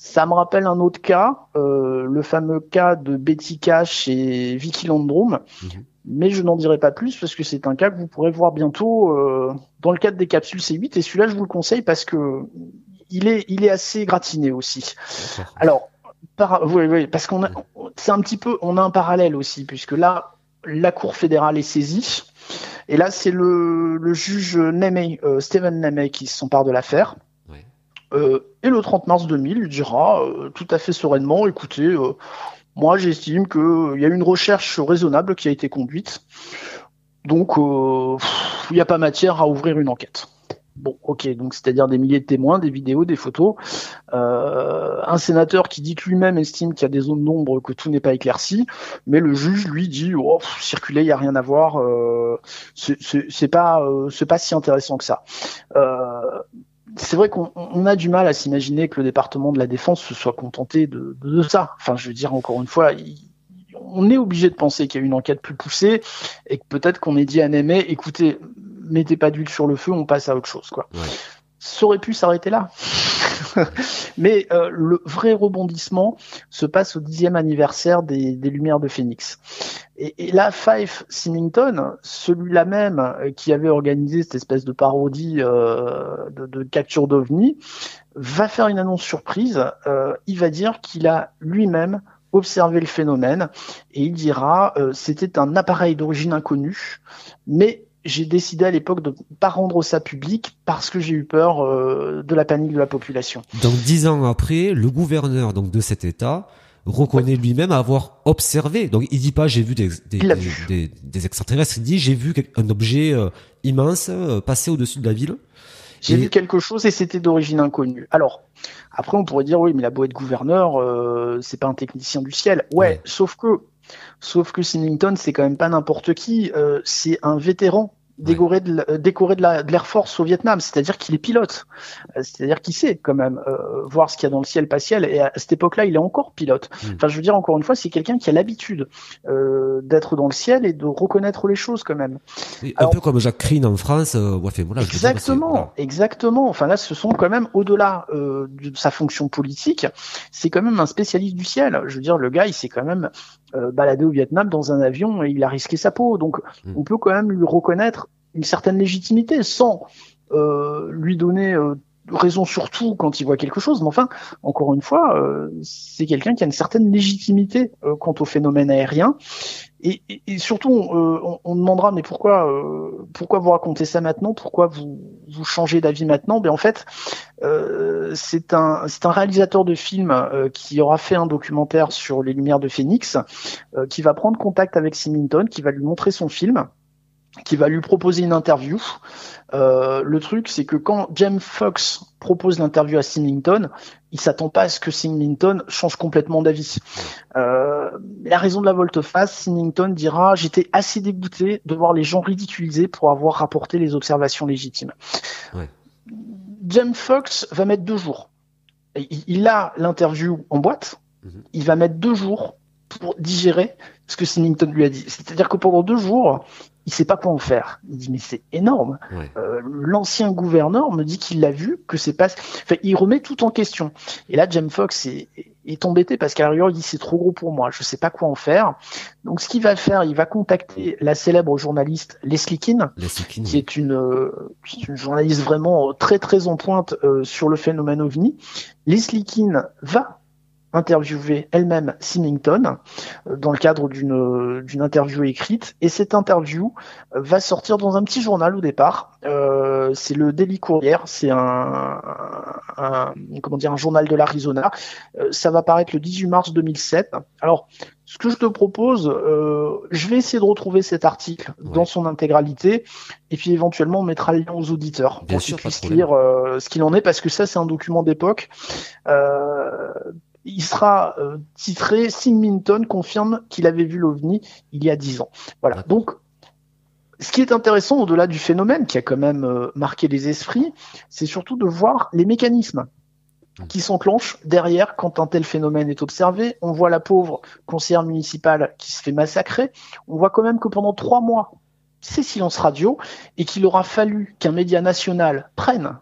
Ça me rappelle un autre cas, le fameux cas de Betty Cash et Vicky Landrum, mais je n'en dirai pas plus parce que c'est un cas que vous pourrez voir bientôt dans le cadre des capsules C8, et celui-là je vous le conseille parce que il est assez gratiné aussi. Alors, oui, parce c'est un petit peu, on a un parallèle aussi, puisque là, la Cour fédérale est saisie, et là c'est le juge Nemey, Stephen Nemey, qui s'empare de l'affaire. Et le 30 mars 2000, il dira tout à fait sereinement, écoutez, moi j'estime qu'il y a une recherche raisonnable qui a été conduite, donc il n'y a pas matière à ouvrir une enquête. Bon, ok, donc c'est-à-dire des milliers de témoins, des vidéos, des photos, un sénateur qui dit que lui-même estime qu'il y a des zones d'ombre, que tout n'est pas éclairci, mais le juge lui dit circuler, il n'y a rien à voir, c'est pas si intéressant que ça. C'est vrai qu'on a du mal à s'imaginer que le département de la Défense se soit contenté de ça. Enfin, je veux dire, encore une fois, on est obligé de penser qu'il y a une enquête plus poussée et que peut-être qu'on ait dit à Nemey, écoutez, mettez pas d'huile sur le feu, on passe à autre chose, quoi. Ouais. Ça aurait pu s'arrêter là. Mais le vrai rebondissement se passe au 10e anniversaire des Lumières de Phénix. Et là, Fife Symington, celui-là même qui avait organisé cette espèce de parodie de capture d'OVNI, va faire une annonce surprise. Il va dire qu'il a lui-même observé le phénomène et il dira c'était un appareil d'origine inconnue, mais j'ai décidé à l'époque de ne pas rendre ça public parce que j'ai eu peur de la panique de la population. Donc 10 ans après, le gouverneur de cet État reconnaît lui-même avoir observé. Donc il dit pas j'ai vu des extraterrestres, il dit j'ai vu un objet immense passer au-dessus de la ville. J'ai vu quelque chose et c'était d'origine inconnue. Alors, après on pourrait dire oui, mais il a beau être gouverneur, c'est pas un technicien du ciel. Ouais. Sauf que Symington, c'est quand même pas n'importe qui, c'est un vétéran décoré de l'Air Force au Vietnam, c'est-à-dire qu'il est pilote, c'est-à-dire qu'il sait quand même voir ce qu'il y a dans le ciel, pas ciel, et à cette époque-là, il est encore pilote. Enfin, je veux dire, encore une fois, c'est quelqu'un qui a l'habitude d'être dans le ciel et de reconnaître les choses quand même. Un peu comme Jacques Crine en France. Exactement. Enfin là, ce sont quand même, au-delà de sa fonction politique, c'est quand même un spécialiste du ciel. Je veux dire, le gars, il s'est quand même baladé au Vietnam dans un avion et il a risqué sa peau. Donc, on peut quand même lui reconnaître une certaine légitimité sans lui donner raison sur tout quand il voit quelque chose. Mais enfin, encore une fois, c'est quelqu'un qui a une certaine légitimité quant au phénomène aérien. Et surtout, on demandera, mais pourquoi vous racontez ça maintenant? Pourquoi vous changez d'avis maintenant? Ben en fait, c'est un réalisateur de film qui aura fait un documentaire sur les Lumières de Phénix, qui va prendre contact avec Symington, qui va lui montrer son film, qui va lui proposer une interview. Le truc, c'est que quand James Fox propose l'interview à Symington, il s'attend pas à ce que Symington change complètement d'avis. La raison de la volte-face, Symington dira « J'étais assez dégoûté de voir les gens ridiculisés pour avoir rapporté les observations légitimes. » James Fox va mettre 2 jours. Il a l'interview en boîte, il va mettre 2 jours pour digérer ce que Symington lui a dit. C'est-à-dire que pendant 2 jours, il sait pas quoi en faire. Il dit mais c'est énorme. Ouais. L'ancien gouverneur me dit qu'il l'a vu, que c'est pas. Enfin, il remet tout en question. Et là, James Fox est embêté parce qu'à la rigueur, il dit c'est trop gros pour moi. Je sais pas quoi en faire. Donc, ce qu'il va faire, il va contacter la célèbre journaliste Leslie Keane, qui est une journaliste vraiment très très en pointe sur le phénomène OVNI. Leslie Keane va interviewer elle-même Symington dans le cadre d'une interview écrite, et cette interview va sortir dans un petit journal au départ. C'est le Daily Courier, c'est un journal de l'Arizona. Ça va paraître le 18 mars 2007. Alors, ce que je te propose, je vais essayer de retrouver cet article dans son intégralité, et puis éventuellement on mettra le lien aux auditeurs pour qu'ils puissent lire ce qu'il en est, parce que ça c'est un document d'époque. Il sera titré « Symington confirme qu'il avait vu l'OVNI il y a 10 ans ». Voilà. Donc, ce qui est intéressant, au-delà du phénomène qui a quand même marqué les esprits, c'est surtout de voir les mécanismes qui s'enclenchent derrière quand un tel phénomène est observé. On voit la pauvre conseillère municipale qui se fait massacrer. On voit quand même que pendant 3 mois, c'est silence radio, et qu'il aura fallu qu'un média national prenne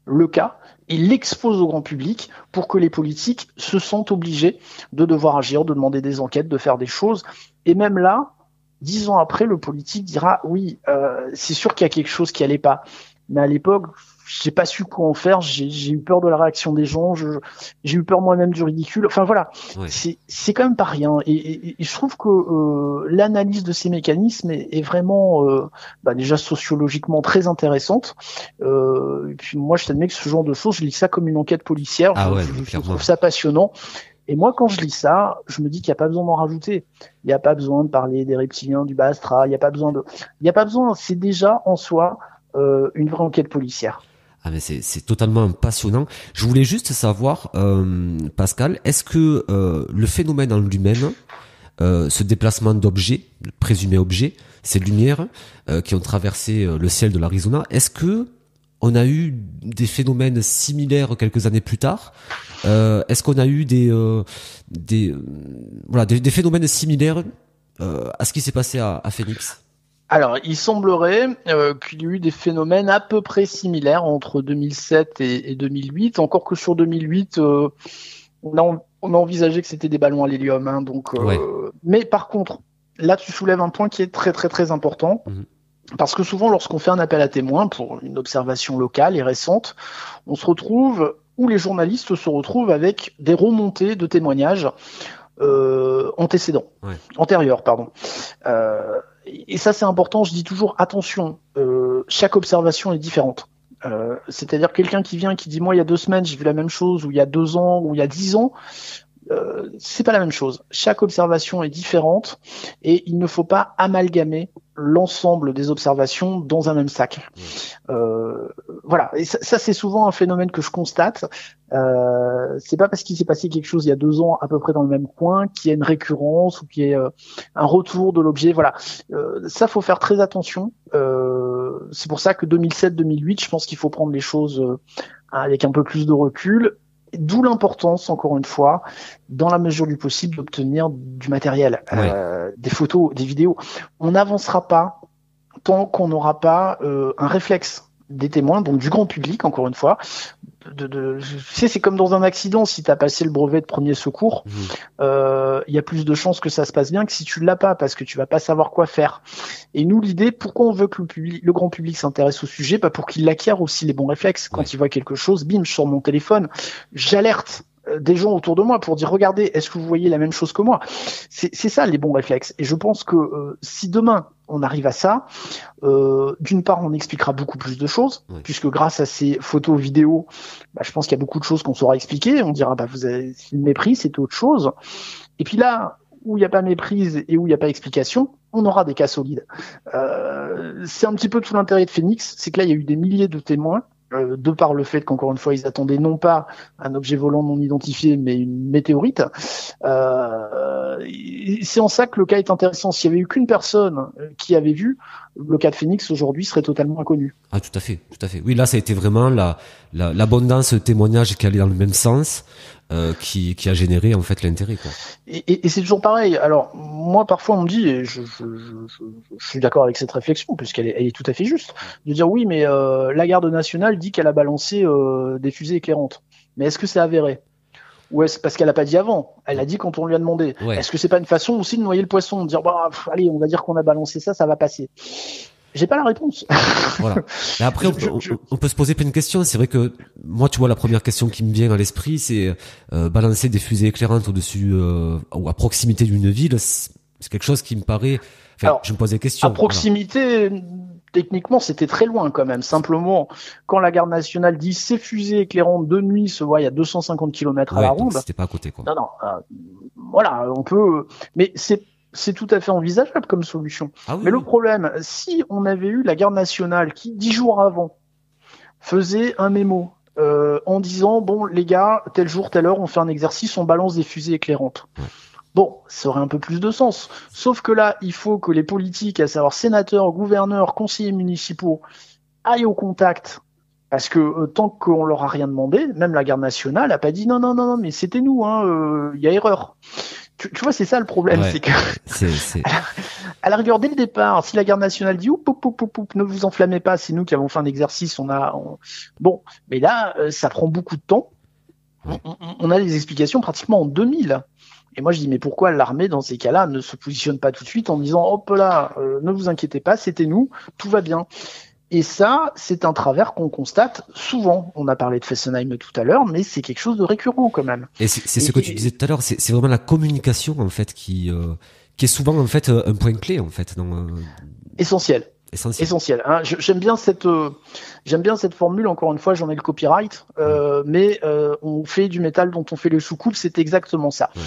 le cas et l'expose au grand public pour que les politiques se sentent obligés de devoir agir, de demander des enquêtes, de faire des choses. Et même là, 10 ans après, le politique dira oui, c'est sûr qu'il y a quelque chose qui allait pas. Mais à l'époque, j'ai pas su quoi en faire, j'ai eu peur de la réaction des gens, j'ai eu peur moi-même du ridicule. Enfin voilà, c'est quand même pas rien. Et je trouve que l'analyse de ces mécanismes est vraiment déjà sociologiquement très intéressante. Et puis moi, je t'admets que ce genre de choses, je lis ça comme une enquête policière. Je trouve ça passionnant. Et moi, quand je lis ça, je me dis qu'il n'y a pas besoin d'en rajouter. Il n'y a pas besoin de parler des reptiliens, du Bas-Astra. Il n'y a pas besoin. C'est déjà en soi une vraie enquête policière. Ah mais c'est totalement passionnant. Je voulais juste savoir, Pascal, est-ce que le phénomène en lui-même, ce déplacement d'objets, présumés objets, ces lumières qui ont traversé le ciel de l'Arizona, est-ce que on a eu des phénomènes similaires quelques années plus tard? Est-ce qu'on a eu des phénomènes similaires à ce qui s'est passé à Phoenix? Alors, il semblerait qu'il y ait eu des phénomènes à peu près similaires entre 2007 et 2008, encore que sur 2008, on a envisagé que c'était des ballons à l'hélium. Hein, donc, mais par contre, là, tu soulèves un point qui est très très très important. Parce que souvent, lorsqu'on fait un appel à témoins pour une observation locale et récente, on se retrouve, ou les journalistes se retrouvent avec des remontées de témoignages antérieurs. Et ça, c'est important. Je dis toujours, attention, chaque observation est différente. C'est-à-dire quelqu'un qui vient, qui dit, moi, il y a 2 semaines, j'ai vu la même chose, ou il y a 2 ans, ou il y a 10 ans, c'est pas la même chose. Chaque observation est différente, et il ne faut pas amalgamer l'ensemble des observations dans un même sac. Voilà. Et ça, c'est souvent un phénomène que je constate. C'est pas parce qu'il s'est passé quelque chose il y a 2 ans à peu près dans le même coin qu'il y a une récurrence ou qu'il y ait un retour de l'objet. Voilà. Ça, faut faire très attention. C'est pour ça que 2007-2008, je pense qu'il faut prendre les choses avec un peu plus de recul. D'où l'importance, encore une fois, dans la mesure du possible, d'obtenir du matériel, des photos, des vidéos. On n'avancera pas tant qu'on n'aura pas un réflexe des témoins, donc du grand public, encore une fois. Tu sais, c'est comme dans un accident, si tu as passé le brevet de premier secours, y a plus de chances que ça se passe bien que si tu l'as pas, parce que tu vas pas savoir quoi faire. Et nous, l'idée, pourquoi on veut que le grand public s'intéresse au sujet, pour qu'il acquiert aussi les bons réflexes. Quand il voit quelque chose, bim, je sors mon téléphone, j'alerte des gens autour de moi pour dire, regardez, est-ce que vous voyez la même chose que moi? C'est ça, les bons réflexes. Et je pense que si demain on arrive à ça, d'une part, on expliquera beaucoup plus de choses, puisque grâce à ces photos, vidéos, je pense qu'il y a beaucoup de choses qu'on saura expliquer. On dira, vous avez une méprise, c'est autre chose. Et puis là, où il n'y a pas méprise et où il n'y a pas explication, on aura des cas solides. C'est un petit peu tout l'intérêt de Phoenix, c'est que là, il y a eu des milliers de témoins, de par le fait qu'encore une fois, ils attendaient non pas un objet volant non identifié, mais une météorite. C'est en ça que le cas est intéressant. S'il y avait eu qu'une personne qui avait vu, le cas de Phoenix aujourd'hui serait totalement inconnu. Ah, tout à fait, tout à fait. Oui, là, ça a été vraiment l'abondance de témoignages qui allait dans le même sens, qui a généré en fait l'intérêt, quoi. Et c'est toujours pareil. Alors moi, parfois, on me dit, et je suis d'accord avec cette réflexion, puisqu'elle est tout à fait juste, de dire oui, mais la garde nationale dit qu'elle a balancé des fusées éclairantes. Mais est-ce que c'est avéré? Ou est-ce parce qu'elle a pas dit avant? Elle a dit quand on lui a demandé. Ouais. Est-ce que c'est pas une façon aussi de noyer le poisson, de dire bah allez, on va dire qu'on a balancé ça, ça va passer. J'ai pas la réponse. Voilà. Mais après, on peut se poser plein de questions. C'est vrai que moi, tu vois, la première question qui me vient à l'esprit, c'est balancer des fusées éclairantes au-dessus ou à proximité d'une ville. C'est quelque chose qui me paraît. Enfin, alors, je me pose des questions. À proximité, voilà. Techniquement, c'était très loin quand même. Simplement, quand la garde nationale dit ces fusées éclairantes de nuit se voient à 250 km à la ronde. C'était pas à côté, quoi. Non, voilà, on peut. Mais c'est tout à fait envisageable comme solution. Ah oui, mais le problème, si on avait eu la garde nationale qui, 10 jours avant, faisait un mémo en disant bon les gars, tel jour, telle heure, on fait un exercice, on balance des fusées éclairantes. Ouais. Bon, ça aurait un peu plus de sens. Sauf que là, il faut que les politiques, à savoir sénateurs, gouverneurs, conseillers municipaux, aillent au contact. Parce que tant qu'on leur a rien demandé, même la garde nationale a pas dit non, mais c'était nous, il y a erreur. Tu vois, c'est ça le problème, ouais, c'est que à la rigueur dès le départ, si la garde nationale dit ne vous enflammez pas, c'est nous qui avons fait un exercice, bon, mais là ça prend beaucoup de temps. On a des explications pratiquement en 2000. Et moi je dis mais pourquoi l'armée dans ces cas-là ne se positionne pas tout de suite en disant hop là, ne vous inquiétez pas, c'était nous, tout va bien. Et ça, c'est un travers qu'on constate souvent. On a parlé de Fessenheim tout à l'heure, mais c'est quelque chose de récurrent quand même. Et c'est ce que tu disais tout à l'heure, c'est vraiment la communication en fait qui est souvent en fait un point clé en fait. Essentiel. Hein. J'aime bien cette formule. Encore une fois, j'en ai le copyright, mais on fait du métal dont on fait le sous-coupe. C'est exactement ça. Ouais.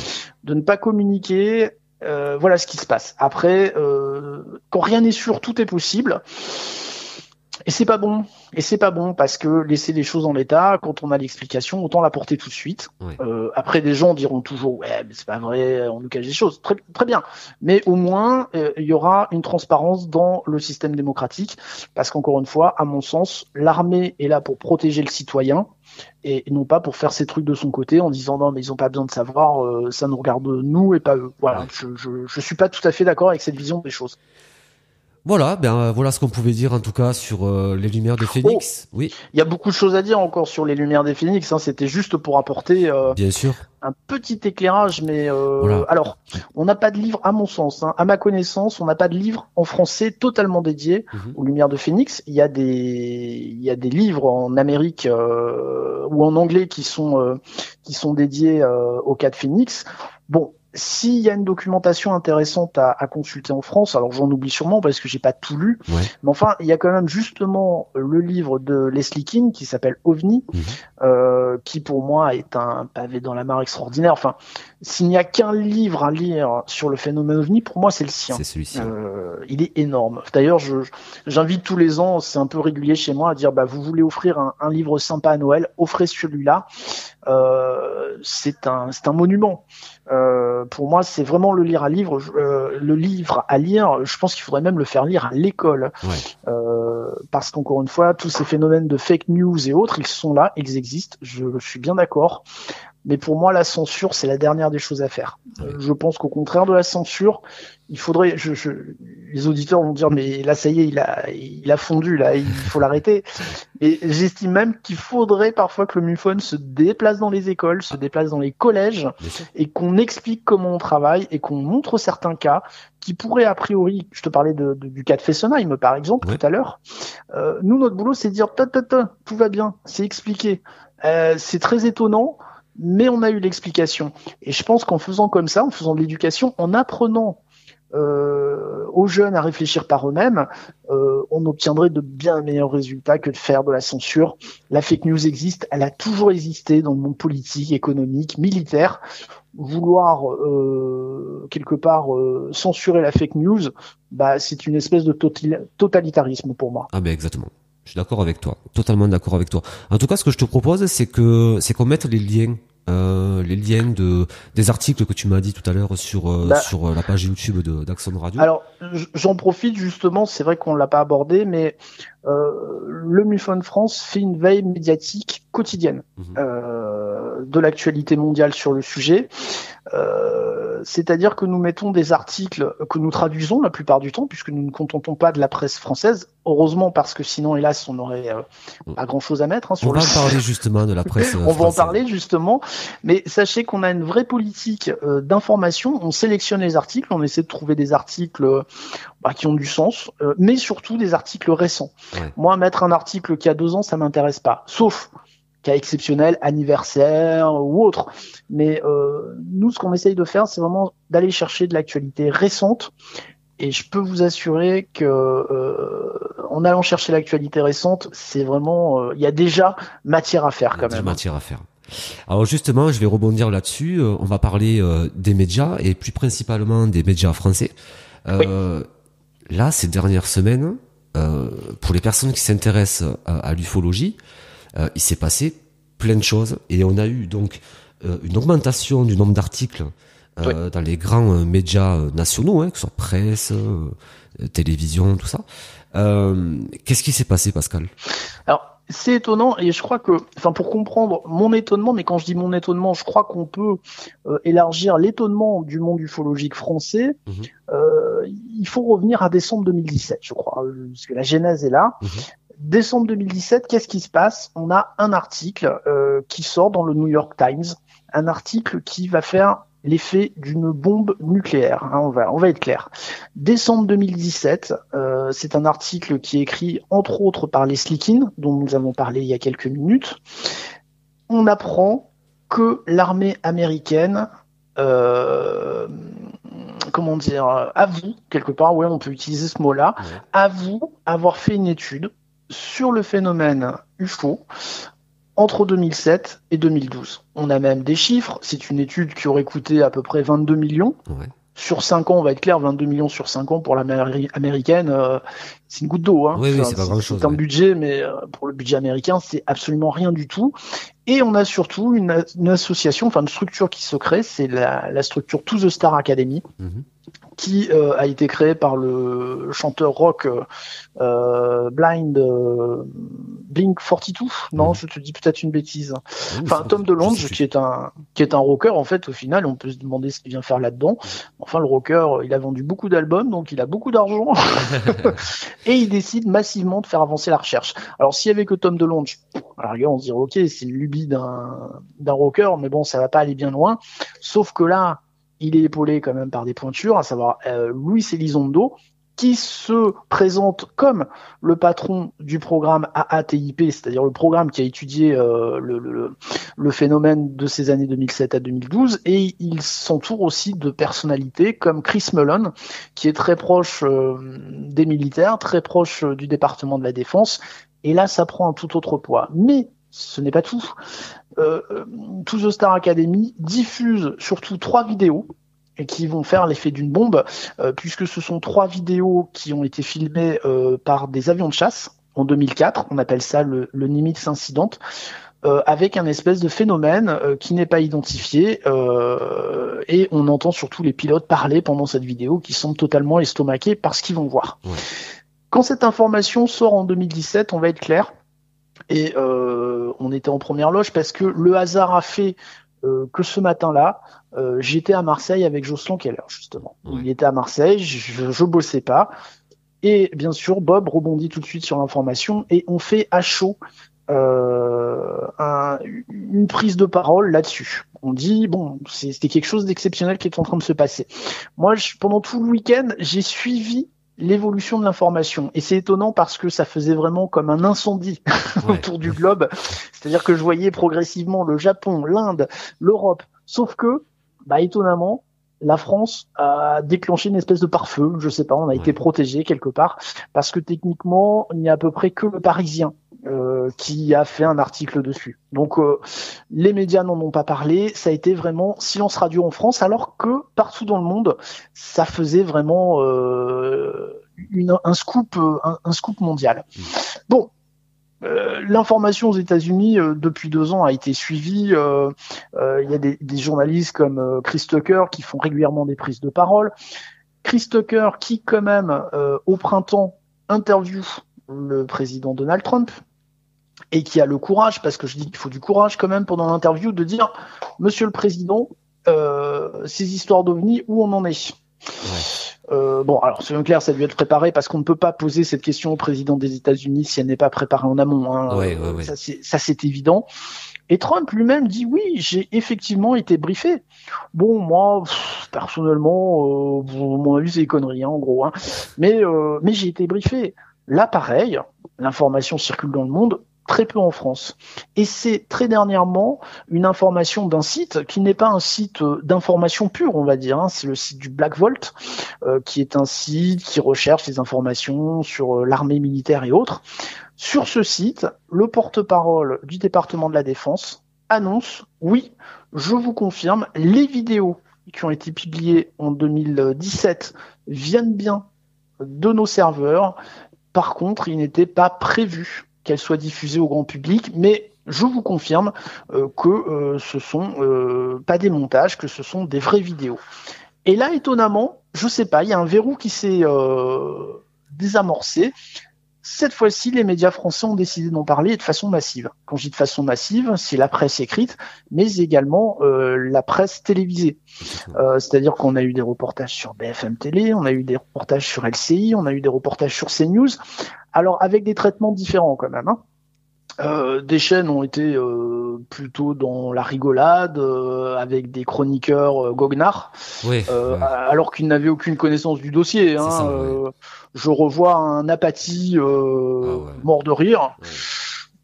De ne pas communiquer. Voilà ce qui se passe. Après, quand rien n'est sûr, tout est possible. Et c'est pas bon. Parce que laisser les choses en l'état, quand on a l'explication, autant la porter tout de suite. Ouais. Après, des gens diront toujours, ouais, mais c'est pas vrai, on nous cache des choses. Très, très bien. Mais au moins, il y aura une transparence dans le système démocratique. Parce qu'encore une fois, à mon sens, l'armée est là pour protéger le citoyen et non pas pour faire ses trucs de son côté en disant non, mais ils ont pas besoin de savoir, ça nous regarde nous et pas eux. Voilà. Ouais. Je suis pas tout à fait d'accord avec cette vision des choses. Voilà, voilà ce qu'on pouvait dire en tout cas sur les Lumières de Phoenix. Oui. Il y a beaucoup de choses à dire encore sur les Lumières des Phoenix. C'était juste pour apporter bien sûr un petit éclairage, mais voilà. Alors on n'a pas de livre à mon sens, à ma connaissance, on n'a pas de livre en français totalement dédié aux Lumières de Phoenix. Il y a des livres en Amérique ou en anglais qui sont dédiés au cas de Phoenix. Bon. S'il y a une documentation intéressante à consulter en France, alors j'en oublie sûrement parce que j'ai pas tout lu, ouais. Mais enfin, il y a quand même justement le livre de Leslie Kean qui s'appelle OVNI, qui pour moi est un pavé dans la mare extraordinaire. Enfin, s'il n'y a qu'un livre à lire sur le phénomène OVNI, pour moi c'est le sien. C'est celui-ci. Il est énorme. D'ailleurs, j'invite tous les ans, c'est un peu régulier chez moi, à dire vous voulez offrir un livre sympa à Noël, offrez celui-là. C'est un monument. Pour moi, c'est vraiment le livre à lire. Je pense qu'il faudrait même le faire lire à l'école, ouais. Parce qu'encore une fois, tous ces phénomènes de fake news et autres, ils sont là, ils existent. Je suis bien d'accord. Mais pour moi, la censure, c'est la dernière des choses à faire. Ouais. Je pense qu'au contraire de la censure, il faudrait. Les auditeurs vont dire, mais là, ça y est, il a fondu, là, il faut l'arrêter. Et j'estime même qu'il faudrait parfois que le MUFON se déplace dans les écoles, se déplace dans les collèges, et qu'on explique comment on travaille et qu'on montre certains cas qui pourraient a priori. Je te parlais du cas de Fessenheim, par exemple, tout à l'heure. Nous, notre boulot, c'est de dire, tout va bien, c'est expliqué. C'est très étonnant. Mais on a eu l'explication. Et je pense qu'en faisant comme ça, en faisant de l'éducation, en apprenant aux jeunes à réfléchir par eux-mêmes, on obtiendrait de bien meilleurs résultats que de faire de la censure. La fake news existe, elle a toujours existé dans le monde politique, économique, militaire. Vouloir quelque part censurer la fake news, c'est une espèce de totalitarisme pour moi. Ah ben exactement. Je suis d'accord avec toi, totalement d'accord avec toi. En tout cas, ce que je te propose, c'est qu'on mette les liens les liens des articles que tu m'as dit tout à l'heure sur la page YouTube d'Axon Radio? Alors, j'en profite justement, c'est vrai qu'on l'a pas abordé, mais le MUFON France fait une veille médiatique quotidienne de l'actualité mondiale sur le sujet. C'est-à-dire que nous mettons des articles que nous traduisons la plupart du temps, puisque nous ne contentons pas de la presse française. Heureusement, parce que sinon, hélas, on n'aurait pas grand-chose à mettre. On va en parler justement de la presse française. On va en parler justement, mais sachez qu'on a une vraie politique d'information. On sélectionne les articles, on essaie de trouver des articles qui ont du sens, mais surtout des articles récents. Ouais. Moi, mettre un article qui a 2 ans, ça m'intéresse pas, sauf cas exceptionnel, anniversaire ou autre. Mais nous, ce qu'on essaye de faire, c'est vraiment d'aller chercher de l'actualité récente. Et je peux vous assurer que en allant chercher l'actualité récente, c'est vraiment, il y a déjà matière à faire quand même. Matière à faire. Alors justement, je vais rebondir là-dessus. On va parler des médias et plus principalement des médias français. Oui. Là, ces dernières semaines, pour les personnes qui s'intéressent à l'ufologie, il s'est passé plein de choses et on a eu donc une augmentation du nombre d'articles dans les grands médias nationaux, que ce soit presse, télévision, tout ça. Qu'est-ce qui s'est passé, Pascal? Alors, c'est étonnant et je crois que, pour comprendre mon étonnement, mais quand je dis mon étonnement, je crois qu'on peut élargir l'étonnement du monde ufologique français. Il faut revenir à décembre 2017, je crois, parce que la genèse est là. Décembre 2017, qu'est-ce qui se passe? On a un article qui sort dans le New York Times, un article qui va faire l'effet d'une bombe nucléaire. On va être clair. Décembre 2017, c'est un article qui est écrit entre autres par Leslie Kean, dont nous avons parlé il y a quelques minutes. On apprend que l'armée américaine avoue, quelque part, on peut utiliser ce mot-là, avoue avoir fait une étude sur le phénomène UFO entre 2007 et 2012. On a même des chiffres, c'est une étude qui aurait coûté à peu près 22 millions. Sur 5 ans, on va être clair, 22 millions sur 5 ans pour l'armée américaine, c'est une goutte d'eau. Oui, c'est pas grand-chose. C'est un budget, mais pour le budget américain, c'est absolument rien du tout. Et on a surtout une association, une structure qui se crée, c'est la structure To The Star Academy, qui a été créée par le chanteur rock Blink 42. Non, je te dis peut-être une bêtise. Tom DeLonge, qui est un rocker, en fait, au final, on peut se demander ce qu'il vient faire là-dedans. Enfin, le rocker, il a vendu beaucoup d'albums, donc il a beaucoup d'argent. Et il décide massivement de faire avancer la recherche. Alors, s'il y avait que Tom DeLonge, alors on se dirait, ok, c'est une lubie d'un rocker, mais bon, ça va pas aller bien loin. Sauf que là, il est épaulé quand même par des pointures, à savoir Luis Elizondo, qui se présente comme le patron du programme AATIP, c'est-à-dire le programme qui a étudié le phénomène de ces années 2007 à 2012, et il s'entoure aussi de personnalités comme Chris Mellon, qui est très proche des militaires, très proche du département de la Défense, et là ça prend un tout autre poids. Mais ce n'est pas tout. To The Star Academy diffuse surtout 3 vidéos et qui vont faire l'effet d'une bombe, puisque ce sont 3 vidéos qui ont été filmées par des avions de chasse en 2004. On appelle ça le Nimitz Incident, avec un espèce de phénomène qui n'est pas identifié, et on entend surtout les pilotes parler pendant cette vidéo qui semblent totalement estomaqués par ce qu'ils vont voir. Quand cette information sort en 2017, on va être clair, et on était en première loge parce que le hasard a fait que ce matin-là, j'étais à Marseille avec Jocelyn Keller, justement. Il était à Marseille, je bossais pas. Et bien sûr, Bob rebondit tout de suite sur l'information et on fait à chaud une prise de parole là-dessus. On dit, c'était quelque chose d'exceptionnel qui est en train de se passer. Moi, pendant tout le week-end, j'ai suivi l'évolution de l'information. Et c'est étonnant parce que ça faisait vraiment comme un incendie autour du globe. C'est-à-dire que je voyais progressivement le Japon, l'Inde, l'Europe. Sauf que, étonnamment, la France a déclenché une espèce de pare-feu. Je sais pas, on a été protégé quelque part. Parce que techniquement, il n'y a à peu près que le Parisien qui a fait un article dessus. Donc, les médias n'en ont pas parlé. Ça a été vraiment silence radio en France, alors que partout dans le monde, ça faisait vraiment un scoop mondial. Bon, l'information aux États-Unis depuis 2 ans a été suivie. Il y a des journalistes comme Chris Tucker qui font régulièrement des prises de parole. Chris Tucker qui, quand même, au printemps, interviewe le président Donald Trump et qui a le courage, parce que je dis qu'il faut du courage quand même pendant l'interview, de dire « Monsieur le Président, ces histoires d'OVNI, où on en est ?» Bon, alors c'est clair, ça a dû être préparé parce qu'on ne peut pas poser cette question au président des États-Unis si elle n'est pas préparée en amont. Hein. Ça, c'est évident. Et Trump lui-même dit oui, j'ai effectivement été briefé. Bon, moi, personnellement, mon avis c'est des conneries, hein, en gros. Hein. Mais j'ai été briefé. Là, pareil, l'information circule dans le monde. Très peu en France. Et c'est très dernièrement une information d'un site qui n'est pas un site d'information pure, on va dire. Hein. C'est le site du Black Vault, qui est un site qui recherche des informations sur l'armée militaire et autres. Sur ce site, le porte-parole du département de la Défense annonce, oui, je vous confirme, les vidéos qui ont été publiées en 2017 viennent bien de nos serveurs. Par contre, il n'était pas prévu qu'elle soit diffusée au grand public, mais je vous confirme que ce sont pas des montages, que ce sont des vraies vidéos. Et là, étonnamment, je sais pas, il y a un verrou qui s'est désamorcé. Cette fois-ci, les médias français ont décidé d'en parler de façon massive. Quand je dis de façon massive, c'est la presse écrite, mais également la presse télévisée. C'est-à-dire qu'on a eu des reportages sur BFM Télé, on a eu des reportages sur LCI, on a eu des reportages sur CNews. Alors, avec des traitements différents quand même. Hein. Des chaînes ont été plutôt dans la rigolade, avec des chroniqueurs goguenards, alors qu'ils n'avaient aucune connaissance du dossier. Hein. Ça, je revois un Apathy mort de rire.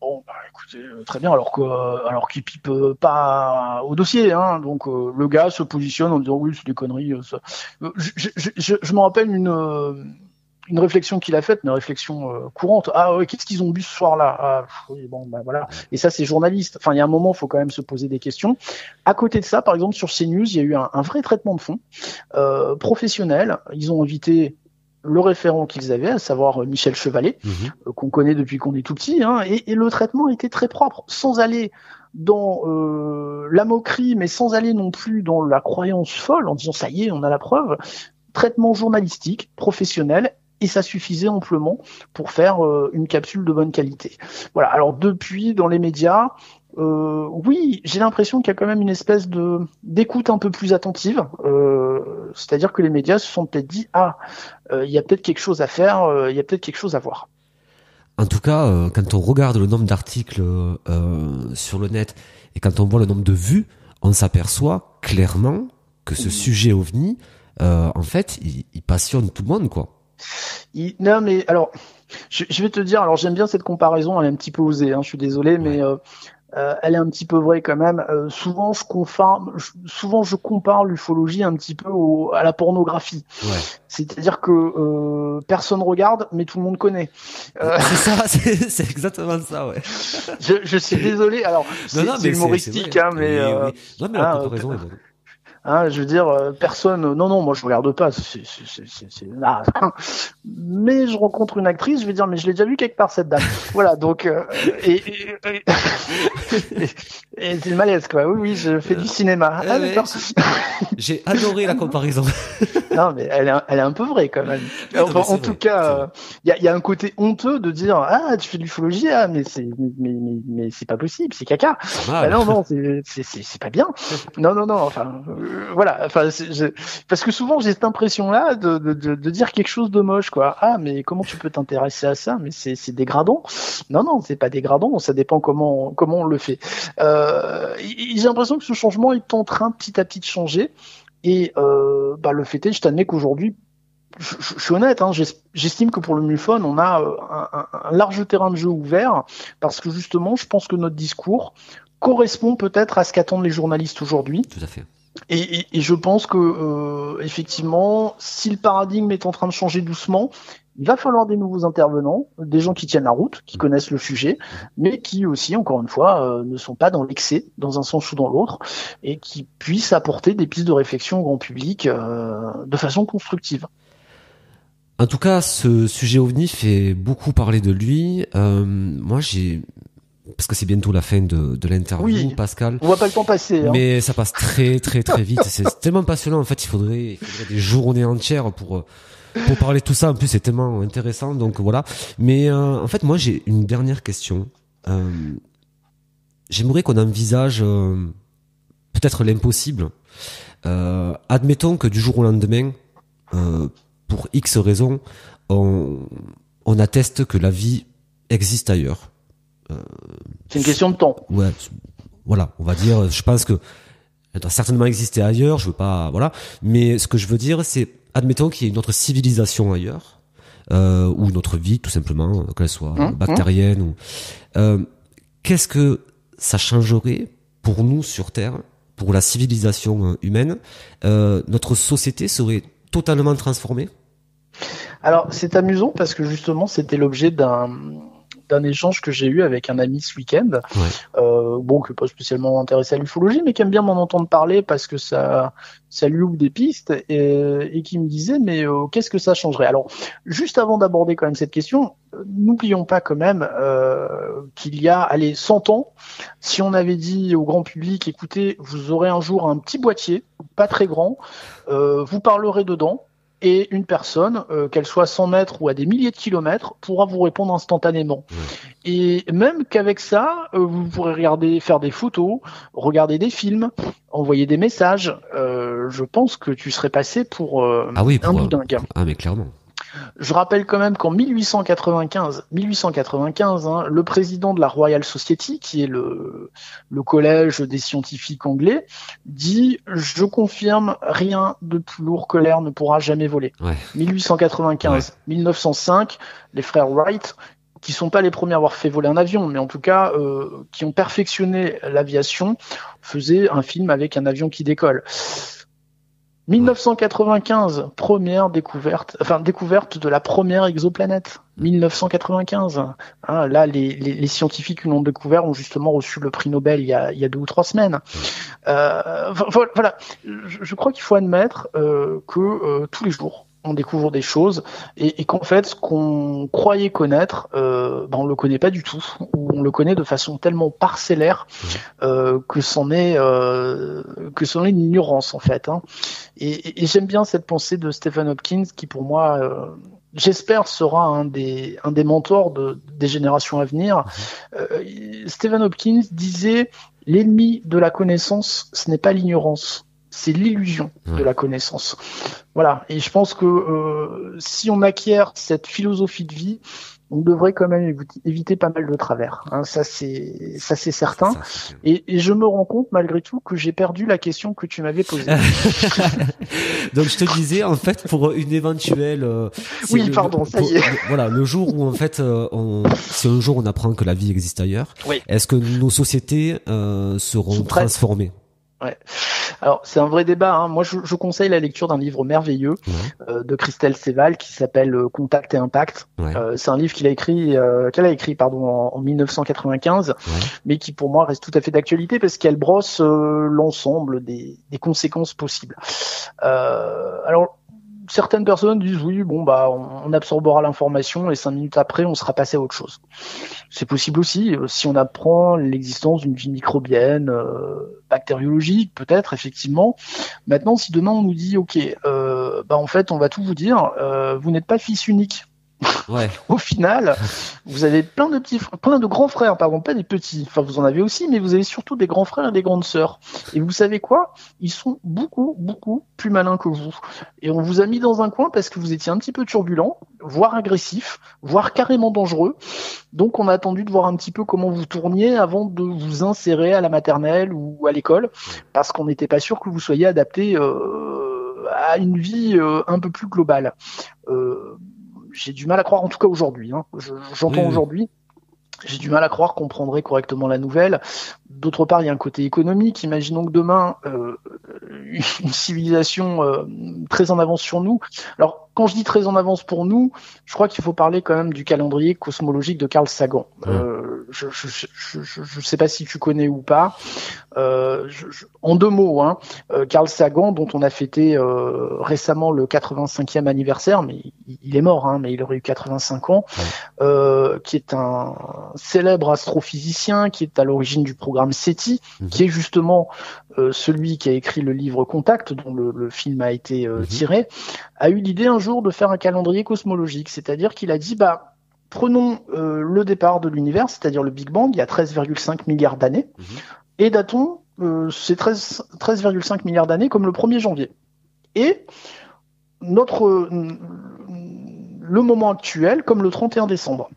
Bon, bah, écoutez, très bien, alors qu'il pipe pas au dossier. Hein. Donc, le gars se positionne en disant oui, c'est des conneries. Ça. Je me rappelle une réflexion qu'il a faite, une réflexion courante. Ah ouais, qu'est-ce qu'ils ont bu ce soir-là? Ah oui, bon, bah voilà. Et ça, c'est journaliste. Enfin, il y a un moment, il faut quand même se poser des questions. À côté de ça, par exemple, sur CNews, il y a eu un vrai traitement de fond professionnel. Ils ont invité le référent qu'ils avaient, à savoir Michel Chevalet, qu'on connaît depuis qu'on est tout petit, hein, et le traitement était très propre, sans aller dans la moquerie, mais sans aller non plus dans la croyance folle, en disant ça y est, on a la preuve. Traitement journalistique, professionnel, et ça suffisait amplement pour faire une capsule de bonne qualité. Voilà. Alors depuis, dans les médias, oui, j'ai l'impression qu'il y a quand même une espèce d'écoute un peu plus attentive. C'est-à-dire que les médias se sont peut-être dit il y a peut-être quelque chose à faire, il y a peut-être quelque chose à voir. En tout cas, quand on regarde le nombre d'articles sur le net et quand on voit le nombre de vues, on s'aperçoit clairement que ce sujet OVNI, en fait, il passionne tout le monde, quoi. Non, mais alors, je vais te dire, alors j'aime bien cette comparaison, elle est un petit peu osée, hein, je suis désolé, mais elle est un petit peu vraie quand même. Souvent, je compare l'ufologie un petit peu à la pornographie. Ouais. C'est-à-dire que personne regarde, mais tout le monde connaît. C'est ça, c'est exactement ça, ouais. Je suis désolé, alors c'est humoristique, hein, mais oui. Non, mais la comparaison est bonne. Hein, je veux dire, personne. Non, moi je regarde pas. Mais je rencontre une actrice, je vais dire, mais je l'ai déjà vue quelque part cette dame. Voilà, donc et c'est le malaise, quoi. Oui, je fais du cinéma. J'ai adoré la comparaison. Non, mais elle est un peu vraie quand même. Enfin, en tout cas, il y a un côté honteux de dire tu fais de l'ufologie, mais c'est pas possible, c'est caca. Non, c'est pas bien. Non, enfin. Voilà, enfin, parce que souvent j'ai cette impression-là de dire quelque chose de moche, quoi. Mais comment tu peux t'intéresser à ça? Mais c'est dégradant. Non, c'est pas dégradant. Ça dépend comment on le fait. J'ai l'impression que ce changement est en train petit à petit de changer. Et le fait est, je t'admets qu'aujourd'hui, je suis honnête, hein, j'estime que pour le MUFON, on a un large terrain de jeu ouvert parce que justement, je pense que notre discours correspond peut-être à ce qu'attendent les journalistes aujourd'hui. Tout à fait. Et je pense que effectivement, si le paradigme est en train de changer doucement, il va falloir des nouveaux intervenants, des gens qui tiennent la route, qui connaissent le sujet, mais qui aussi, encore une fois, ne sont pas dans l'excès, dans un sens ou dans l'autre, et qui puissent apporter des pistes de réflexion au grand public de façon constructive. En tout cas, ce sujet OVNI fait beaucoup parler de lui. Moi, parce que c'est bientôt la fin de l'interview, Oui, Pascal. on voit pas le temps passer. Hein. Mais ça passe très très très vite. C'est tellement passionnant. En fait, il faudrait des journées entières pour parler de tout ça. En plus, c'est tellement intéressant. Donc voilà. Mais en fait, moi, j'ai une dernière question. J'aimerais qu'on envisage peut-être l'impossible. Admettons que du jour au lendemain, pour X raisons, on atteste que la vie existe ailleurs. C'est une question de temps. Ouais, voilà, on va dire, je pense que elle doit certainement exister ailleurs, je veux pas, voilà, mais ce que je veux dire, c'est, admettons qu'il y ait une autre civilisation ailleurs, ou une autre vie, tout simplement, qu'elle soit bactérienne, ou, qu'est-ce que ça changerait pour nous sur Terre, pour la civilisation humaine? Notre société serait totalement transformée? Alors, c'est amusant parce que justement, c'était l'objet d'un échange que j'ai eu avec un ami ce week-end, bon, qui n'est pas spécialement intéressé à l'ufologie, mais qui aime bien m'en entendre parler parce que ça lui ouvre des pistes, et qui me disait, mais qu'est-ce que ça changerait? Alors, juste avant d'aborder quand même cette question, n'oublions pas quand même qu'il y a, 100 ans, si on avait dit au grand public, écoutez, vous aurez un jour un petit boîtier, pas très grand, vous parlerez dedans, et une personne, qu'elle soit à 100 mètres ou à des milliers de kilomètres, pourra vous répondre instantanément. Et même qu'avec ça, vous pourrez faire des photos, regarder des films, envoyer des messages. Je pense que tu serais passé pour un doudingue. Ah, mais clairement. Je rappelle quand même qu'en 1895, le président de la Royal Society, qui est le collège des scientifiques anglais, dit « Je confirme, rien de plus lourd que l'air ne pourra jamais voler ». 1895, 1905, les frères Wright, qui sont pas les premiers à avoir fait voler un avion, mais en tout cas qui ont perfectionné l'aviation, faisaient un film avec un avion qui décolle. 1995, découverte de la première exoplanète. 1995. Hein, là, les scientifiques qui l'ont découvert ont justement reçu le prix Nobel il y a 2 ou 3 semaines. Voilà. Je crois qu'il faut admettre que tous les jours, on découvre des choses, et qu'en fait, ce qu'on croyait connaître, on le connaît pas du tout, ou on le connaît de façon tellement parcellaire que c'en est une ignorance en fait. Hein. Et j'aime bien cette pensée de Stephen Hopkins, qui pour moi, j'espère, sera un des mentors des générations à venir. Stephen Hopkins disait « L'ennemi de la connaissance, ce n'est pas l'ignorance. » C'est l'illusion de la connaissance. Voilà. Et je pense que si on acquiert cette philosophie de vie, on devrait quand même éviter pas mal de travers. Hein, ça c'est certain. Et je me rends compte malgré tout que j'ai perdu la question que tu m'avais posée. Donc je te disais, en fait, pour une éventuelle. Ça y est. Voilà, le jour où en fait, si un jour on apprend que la vie existe ailleurs, est-ce que nos sociétés seront transformées? Ouais. Alors c'est un vrai débat. Hein. Moi, je conseille la lecture d'un livre merveilleux de Christelle Séval qui s'appelle Contact et Impact. C'est un livre qu'elle a écrit en 1995, mais qui pour moi reste tout à fait d'actualité parce qu'elle brosse l'ensemble des conséquences possibles. Alors certaines personnes disent oui, on absorbera l'information et 5 minutes après, on sera passé à autre chose. C'est possible aussi, si on apprend l'existence d'une vie microbienne, bactériologique, peut-être, effectivement. Maintenant, si demain on nous dit, ok, en fait, on va tout vous dire, vous n'êtes pas fils unique. Au final, vous avez plein de grands frères, pardon, pas des petits. Enfin, vous en avez aussi, mais vous avez surtout des grands frères et des grandes sœurs. Et vous savez quoi? Ils sont beaucoup, beaucoup plus malins que vous. Et on vous a mis dans un coin parce que vous étiez un petit peu turbulent, voire agressif, voire carrément dangereux. Donc, on a attendu de voir un petit peu comment vous tourniez avant de vous insérer à la maternelle ou à l'école, parce qu'on n'était pas sûr que vous soyez adapté à une vie un peu plus globale. J'ai du mal à croire, en tout cas aujourd'hui, hein. J'entends aujourd'hui, j'ai du mal à croire qu'on prendrait correctement la nouvelle. D'autre part, il y a un côté économique. Imaginons que demain, une civilisation très en avance sur nous. Alors, quand je dis très en avance pour nous, je crois qu'il faut parler quand même du calendrier cosmologique de Carl Sagan. je sais pas si tu connais ou pas. En 2 mots, Carl Sagan, dont on a fêté récemment le 85e anniversaire, mais il est mort, mais il aurait eu 85 ans, qui est un célèbre astrophysicien, qui est à l'origine du programme SETI, qui est justement celui qui a écrit le livre Contact, dont le film a été tiré, a eu l'idée un jour de faire un calendrier cosmologique, c'est-à-dire qu'il a dit, prenons le départ de l'univers, c'est-à-dire le Big Bang, il y a 13,5 milliards d'années, et datons ces 13,5 milliards d'années comme le 1er janvier. Et le moment actuel comme le 31 décembre.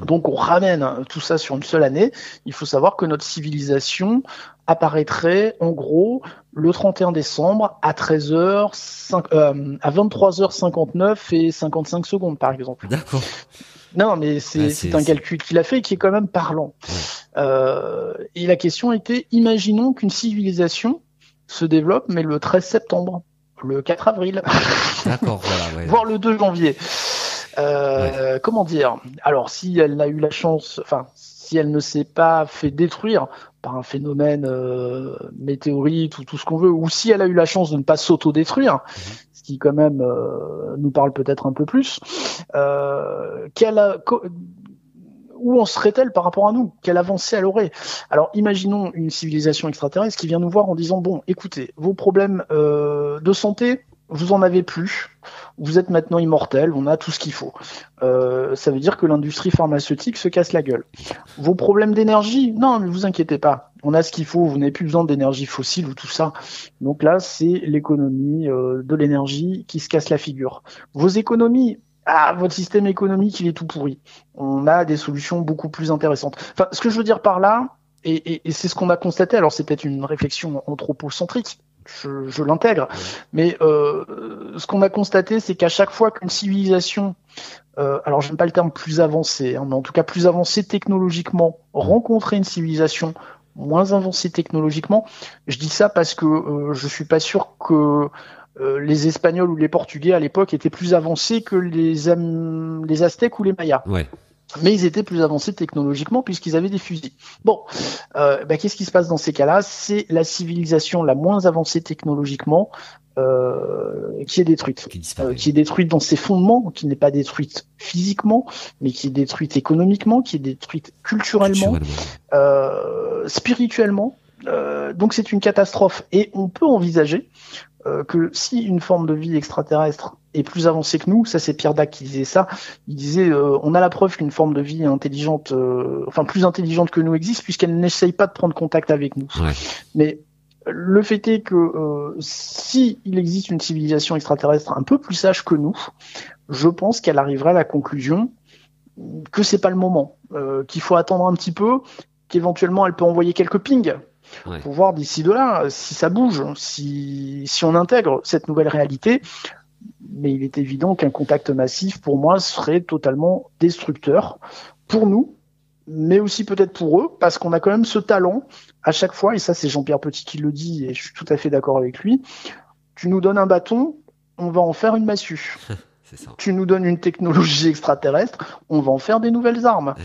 Donc on ramène tout ça sur une seule année. Il faut savoir que notre civilisation apparaîtrait en gros le 31 décembre à 23h59 et 55 secondes par exemple. D'accord. Non, mais c'est un calcul qu'il a fait et qui est quand même parlant. Et la question était, imaginons qu'une civilisation se développe, mais le 13 septembre, le 4 avril, d'accord, voilà, voire le 2 janvier. Comment dire? Alors, si elle n'a eu la chance, si elle ne s'est pas fait détruire par un phénomène météorite ou tout ce qu'on veut, ou si elle a eu la chance de ne pas s'auto-détruire, ce qui quand même nous parle peut-être un peu plus, où en serait-elle par rapport à nous? Quelle avancée elle aurait? Alors imaginons une civilisation extraterrestre qui vient nous voir en disant, bon, écoutez, vos problèmes de santé, vous en avez plus, vous êtes maintenant immortel, on a tout ce qu'il faut. Ça veut dire que l'industrie pharmaceutique se casse la gueule. Vos problèmes d'énergie, non, mais vous inquiétez pas, on a ce qu'il faut, vous n'avez plus besoin d'énergie fossile ou tout ça. Donc là, c'est l'économie de l'énergie qui se casse la figure. Vos économies, votre système économique, il est tout pourri. On a des solutions beaucoup plus intéressantes. Enfin, ce que je veux dire par là, et c'est ce qu'on a constaté, alors c'est peut-être une réflexion anthropocentrique, je l'intègre, mais ce qu'on a constaté, c'est qu'à chaque fois qu'une civilisation, alors j'aime pas le terme plus avancée, mais en tout cas plus avancée technologiquement, rencontrait une civilisation moins avancée technologiquement, je dis ça parce que je suis pas sûr que les Espagnols ou les Portugais à l'époque étaient plus avancés que les Aztèques ou les Mayas. Ouais. Mais ils étaient plus avancés technologiquement puisqu'ils avaient des fusils. Bon, qu'est-ce qui se passe dans ces cas-là? C'est la civilisation la moins avancée technologiquement qui est détruite. Qui est détruite dans ses fondements, qui n'est pas détruite physiquement, mais qui est détruite économiquement, qui est détruite culturellement. Spirituellement. Donc c'est une catastrophe. Et on peut envisager que si une forme de vie extraterrestre est plus avancée que nous, ça c'est Pierre Dac qui disait ça, il disait on a la preuve qu'une forme de vie intelligente, plus intelligente que nous existe puisqu'elle n'essaye pas de prendre contact avec nous. Ouais. Mais le fait est que si il existe une civilisation extraterrestre un peu plus sage que nous, je pense qu'elle arrivera à la conclusion que c'est pas le moment, qu'il faut attendre un petit peu, qu'éventuellement elle peut envoyer quelques pings. Ouais. Pour voir d'ici de là si ça bouge, si on intègre cette nouvelle réalité. Mais il est évident qu'un contact massif, pour moi, serait totalement destructeur pour nous, mais aussi peut-être pour eux, parce qu'on a quand même ce talent à chaque fois, et ça c'est Jean-Pierre Petit qui le dit, et je suis tout à fait d'accord avec lui, tu nous donnes un bâton, on va en faire une massue. C'est ça. Tu nous donnes une technologie extraterrestre, on va en faire des nouvelles armes.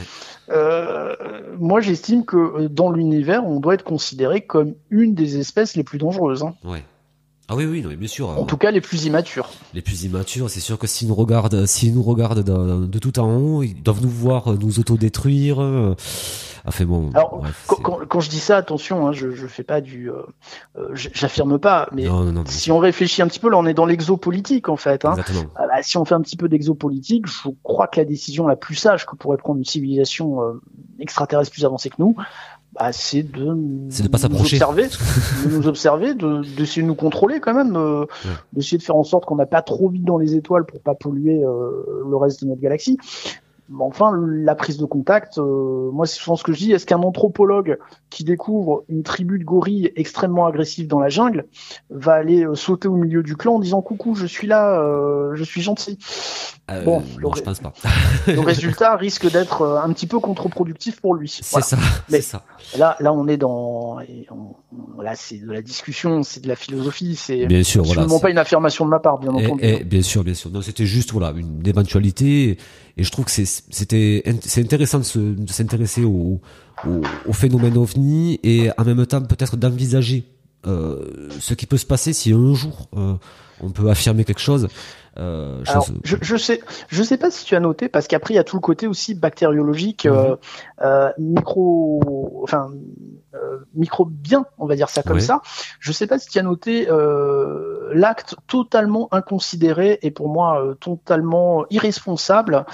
Moi, j'estime que dans l'univers, on doit être considéré comme une des espèces les plus dangereuses. Ouais. Ah oui, non, mais bien sûr. En tout cas, les plus immatures. Les plus immatures, c'est sûr que s'ils nous regardent de tout en haut, ils doivent nous voir nous autodétruire. Enfin bon. Alors, bref, quand je dis ça, attention, je fais pas j'affirme pas, mais non, si on réfléchit un petit peu, là, on est dans l'exopolitique en fait. Exactement. Si on fait un petit peu d'exopolitique, je crois que la décision la plus sage que pourrait prendre une civilisation extraterrestre plus avancée que nous, c'est de pas s'approcher, de nous observer, d'essayer de nous contrôler quand même, d'essayer de faire en sorte qu'on n'a pas trop vite dans les étoiles pour pas polluer le reste de notre galaxie. Mais enfin, la prise de contact, moi c'est souvent ce que je dis, est-ce qu'un anthropologue qui découvre une tribu de gorilles extrêmement agressive dans la jungle va aller sauter au milieu du clan en disant coucou, je suis là, je suis gentil? Non, je pense pas. Le résultat risque d'être un petit peu contre-productif pour lui. C'est ça. Mais c'est ça. Là, on est là, c'est de la discussion, c'est de la philosophie, c'est bien sûr, absolument pas une affirmation de ma part, bien entendu. Bien sûr. Non, c'était juste une éventualité, et je trouve que c'est c'est intéressant de s'intéresser au phénomène ovni et en même temps peut-être d'envisager ce qui peut se passer si un jour on peut affirmer quelque chose. Alors, je sais pas si tu as noté, parce qu'après il y a tout le côté aussi bactériologique, microbien, on va dire ça comme ça. Je sais pas si tu as noté l'acte totalement inconsidéré et pour moi totalement irresponsable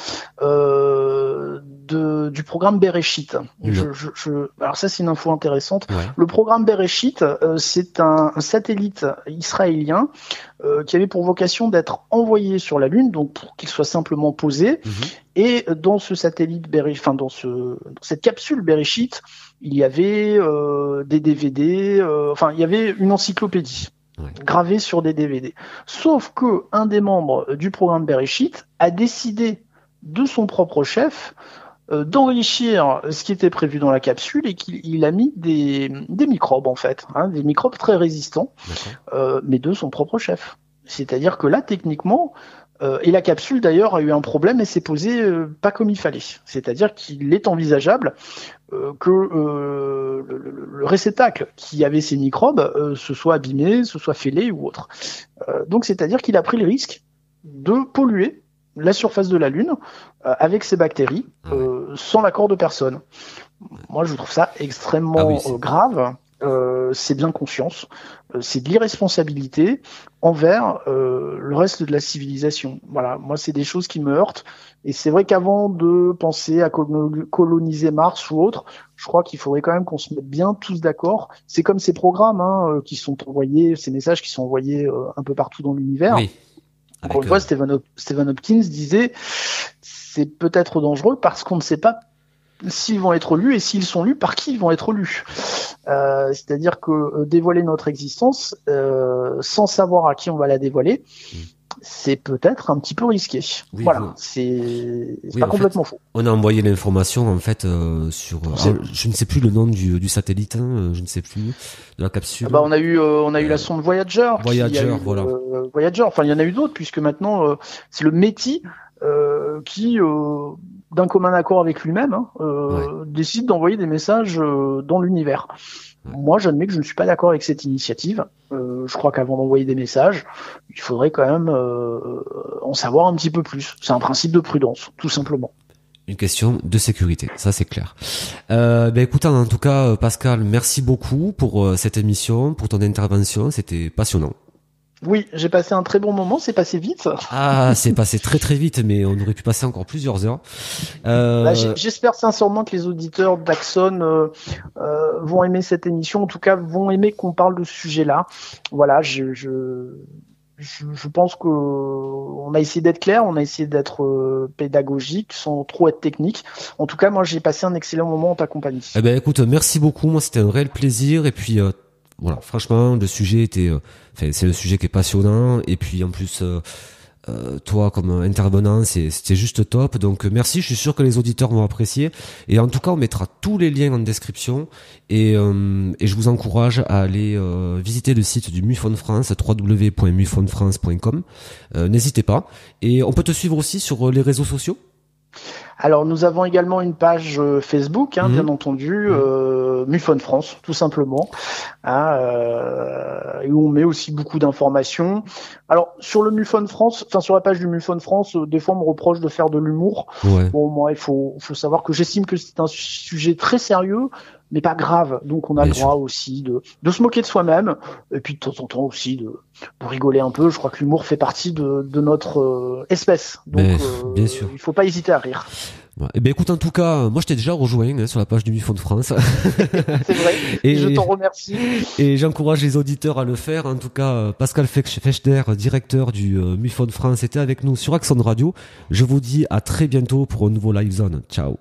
du programme Bereshit. Alors ça c'est une info intéressante. Le programme Bereshit, c'est un satellite israélien qui avait pour vocation d'être envoyé sur la Lune, donc pour qu'il soit simplement posé. Et dans ce satellite dans cette capsule Bereshit, il y avait des DVD, il y avait une encyclopédie gravée sur des DVD. Sauf que un des membres du programme Bereshit a décidé de son propre chef d'enrichir ce qui était prévu dans la capsule et qu'il a mis des microbes en fait, des microbes très résistants, mais de son propre chef. C'est-à-dire que là, techniquement, et la capsule d'ailleurs a eu un problème et s'est posée pas comme il fallait. C'est-à-dire qu'il est envisageable que le réceptacle qui avait ces microbes se soit abîmé, se soit fêlé ou autre. Donc c'est-à-dire qu'il a pris le risque de polluer la surface de la Lune avec ces bactéries sans l'accord de personne. Moi, je trouve ça extrêmement grave. C'est bien conscience. C'est de l'irresponsabilité envers le reste de la civilisation. Voilà, moi, c'est des choses qui me heurtent. Et c'est vrai qu'avant de penser à coloniser Mars ou autre, je crois qu'il faudrait quand même qu'on se mette bien tous d'accord. C'est comme ces programmes qui sont envoyés, ces messages qui sont envoyés un peu partout dans l'univers. Encore une fois, Stephen Hopkins disait c'est peut-être dangereux parce qu'on ne sait pas s'ils vont être lus et s'ils sont lus, par qui ils vont être lus. C'est-à-dire que dévoiler notre existence sans savoir à qui on va la dévoiler, c'est peut-être un petit peu risqué. C'est pas complètement faux. On a envoyé l'information en fait sur. Je ne sais plus le nom du satellite, je ne sais plus de la capsule. On a eu la sonde Voyager. Voyager. Enfin, il y en a eu d'autres puisque maintenant c'est le METI qui d'un commun accord avec lui-même décide d'envoyer des messages dans l'univers. Moi, j'admets que je ne suis pas d'accord avec cette initiative. Je crois qu'avant d'envoyer des messages, il faudrait quand même en savoir un petit peu plus. C'est un principe de prudence, tout simplement. Une question de sécurité, ça c'est clair. Écoute, en tout cas, Pascal, merci beaucoup pour cette émission, pour ton intervention, c'était passionnant. Oui, j'ai passé un très bon moment, c'est passé vite. Ah, c'est passé très très vite, mais on aurait pu passer encore plusieurs heures. J'espère sincèrement que les auditeurs d'Axon vont aimer cette émission, en tout cas vont aimer qu'on parle de ce sujet-là. Voilà, je pense que on a essayé d'être clair, on a essayé d'être pédagogique sans trop être technique. En tout cas, moi j'ai passé un excellent moment en ta compagnie. Écoute, merci beaucoup, moi c'était un réel plaisir et puis voilà, franchement, le sujet c'est le sujet qui est passionnant et puis en plus toi comme intervenant c'était juste top, donc merci, je suis sûr que les auditeurs vont apprécier et en tout cas on mettra tous les liens en description et je vous encourage à aller visiter le site du MUFON France, www.mufonfrance.com. N'hésitez pas et on peut te suivre aussi sur les réseaux sociaux. Alors nous avons également une page Facebook, bien entendu, MUFON France, tout simplement, où on met aussi beaucoup d'informations. Alors sur le MUFON France, sur la page du MUFON France, des fois on me reproche de faire de l'humour. Bon, moi il faut savoir que j'estime que c'est un sujet très sérieux, mais pas grave. Donc on a le droit aussi de se moquer de soi-même, et puis de temps en temps aussi de rigoler un peu. Je crois que l'humour fait partie de notre espèce. Donc bien sûr. Il faut pas hésiter à rire. Écoute, en tout cas, moi je t'ai déjà rejoint sur la page du MUFON France. C'est vrai, et je t'en remercie. Et j'encourage les auditeurs à le faire. En tout cas, Pascal Fechner, directeur du MUFON France, était avec nous sur Axon Radio. Je vous dis à très bientôt pour un nouveau Live Zone. Ciao.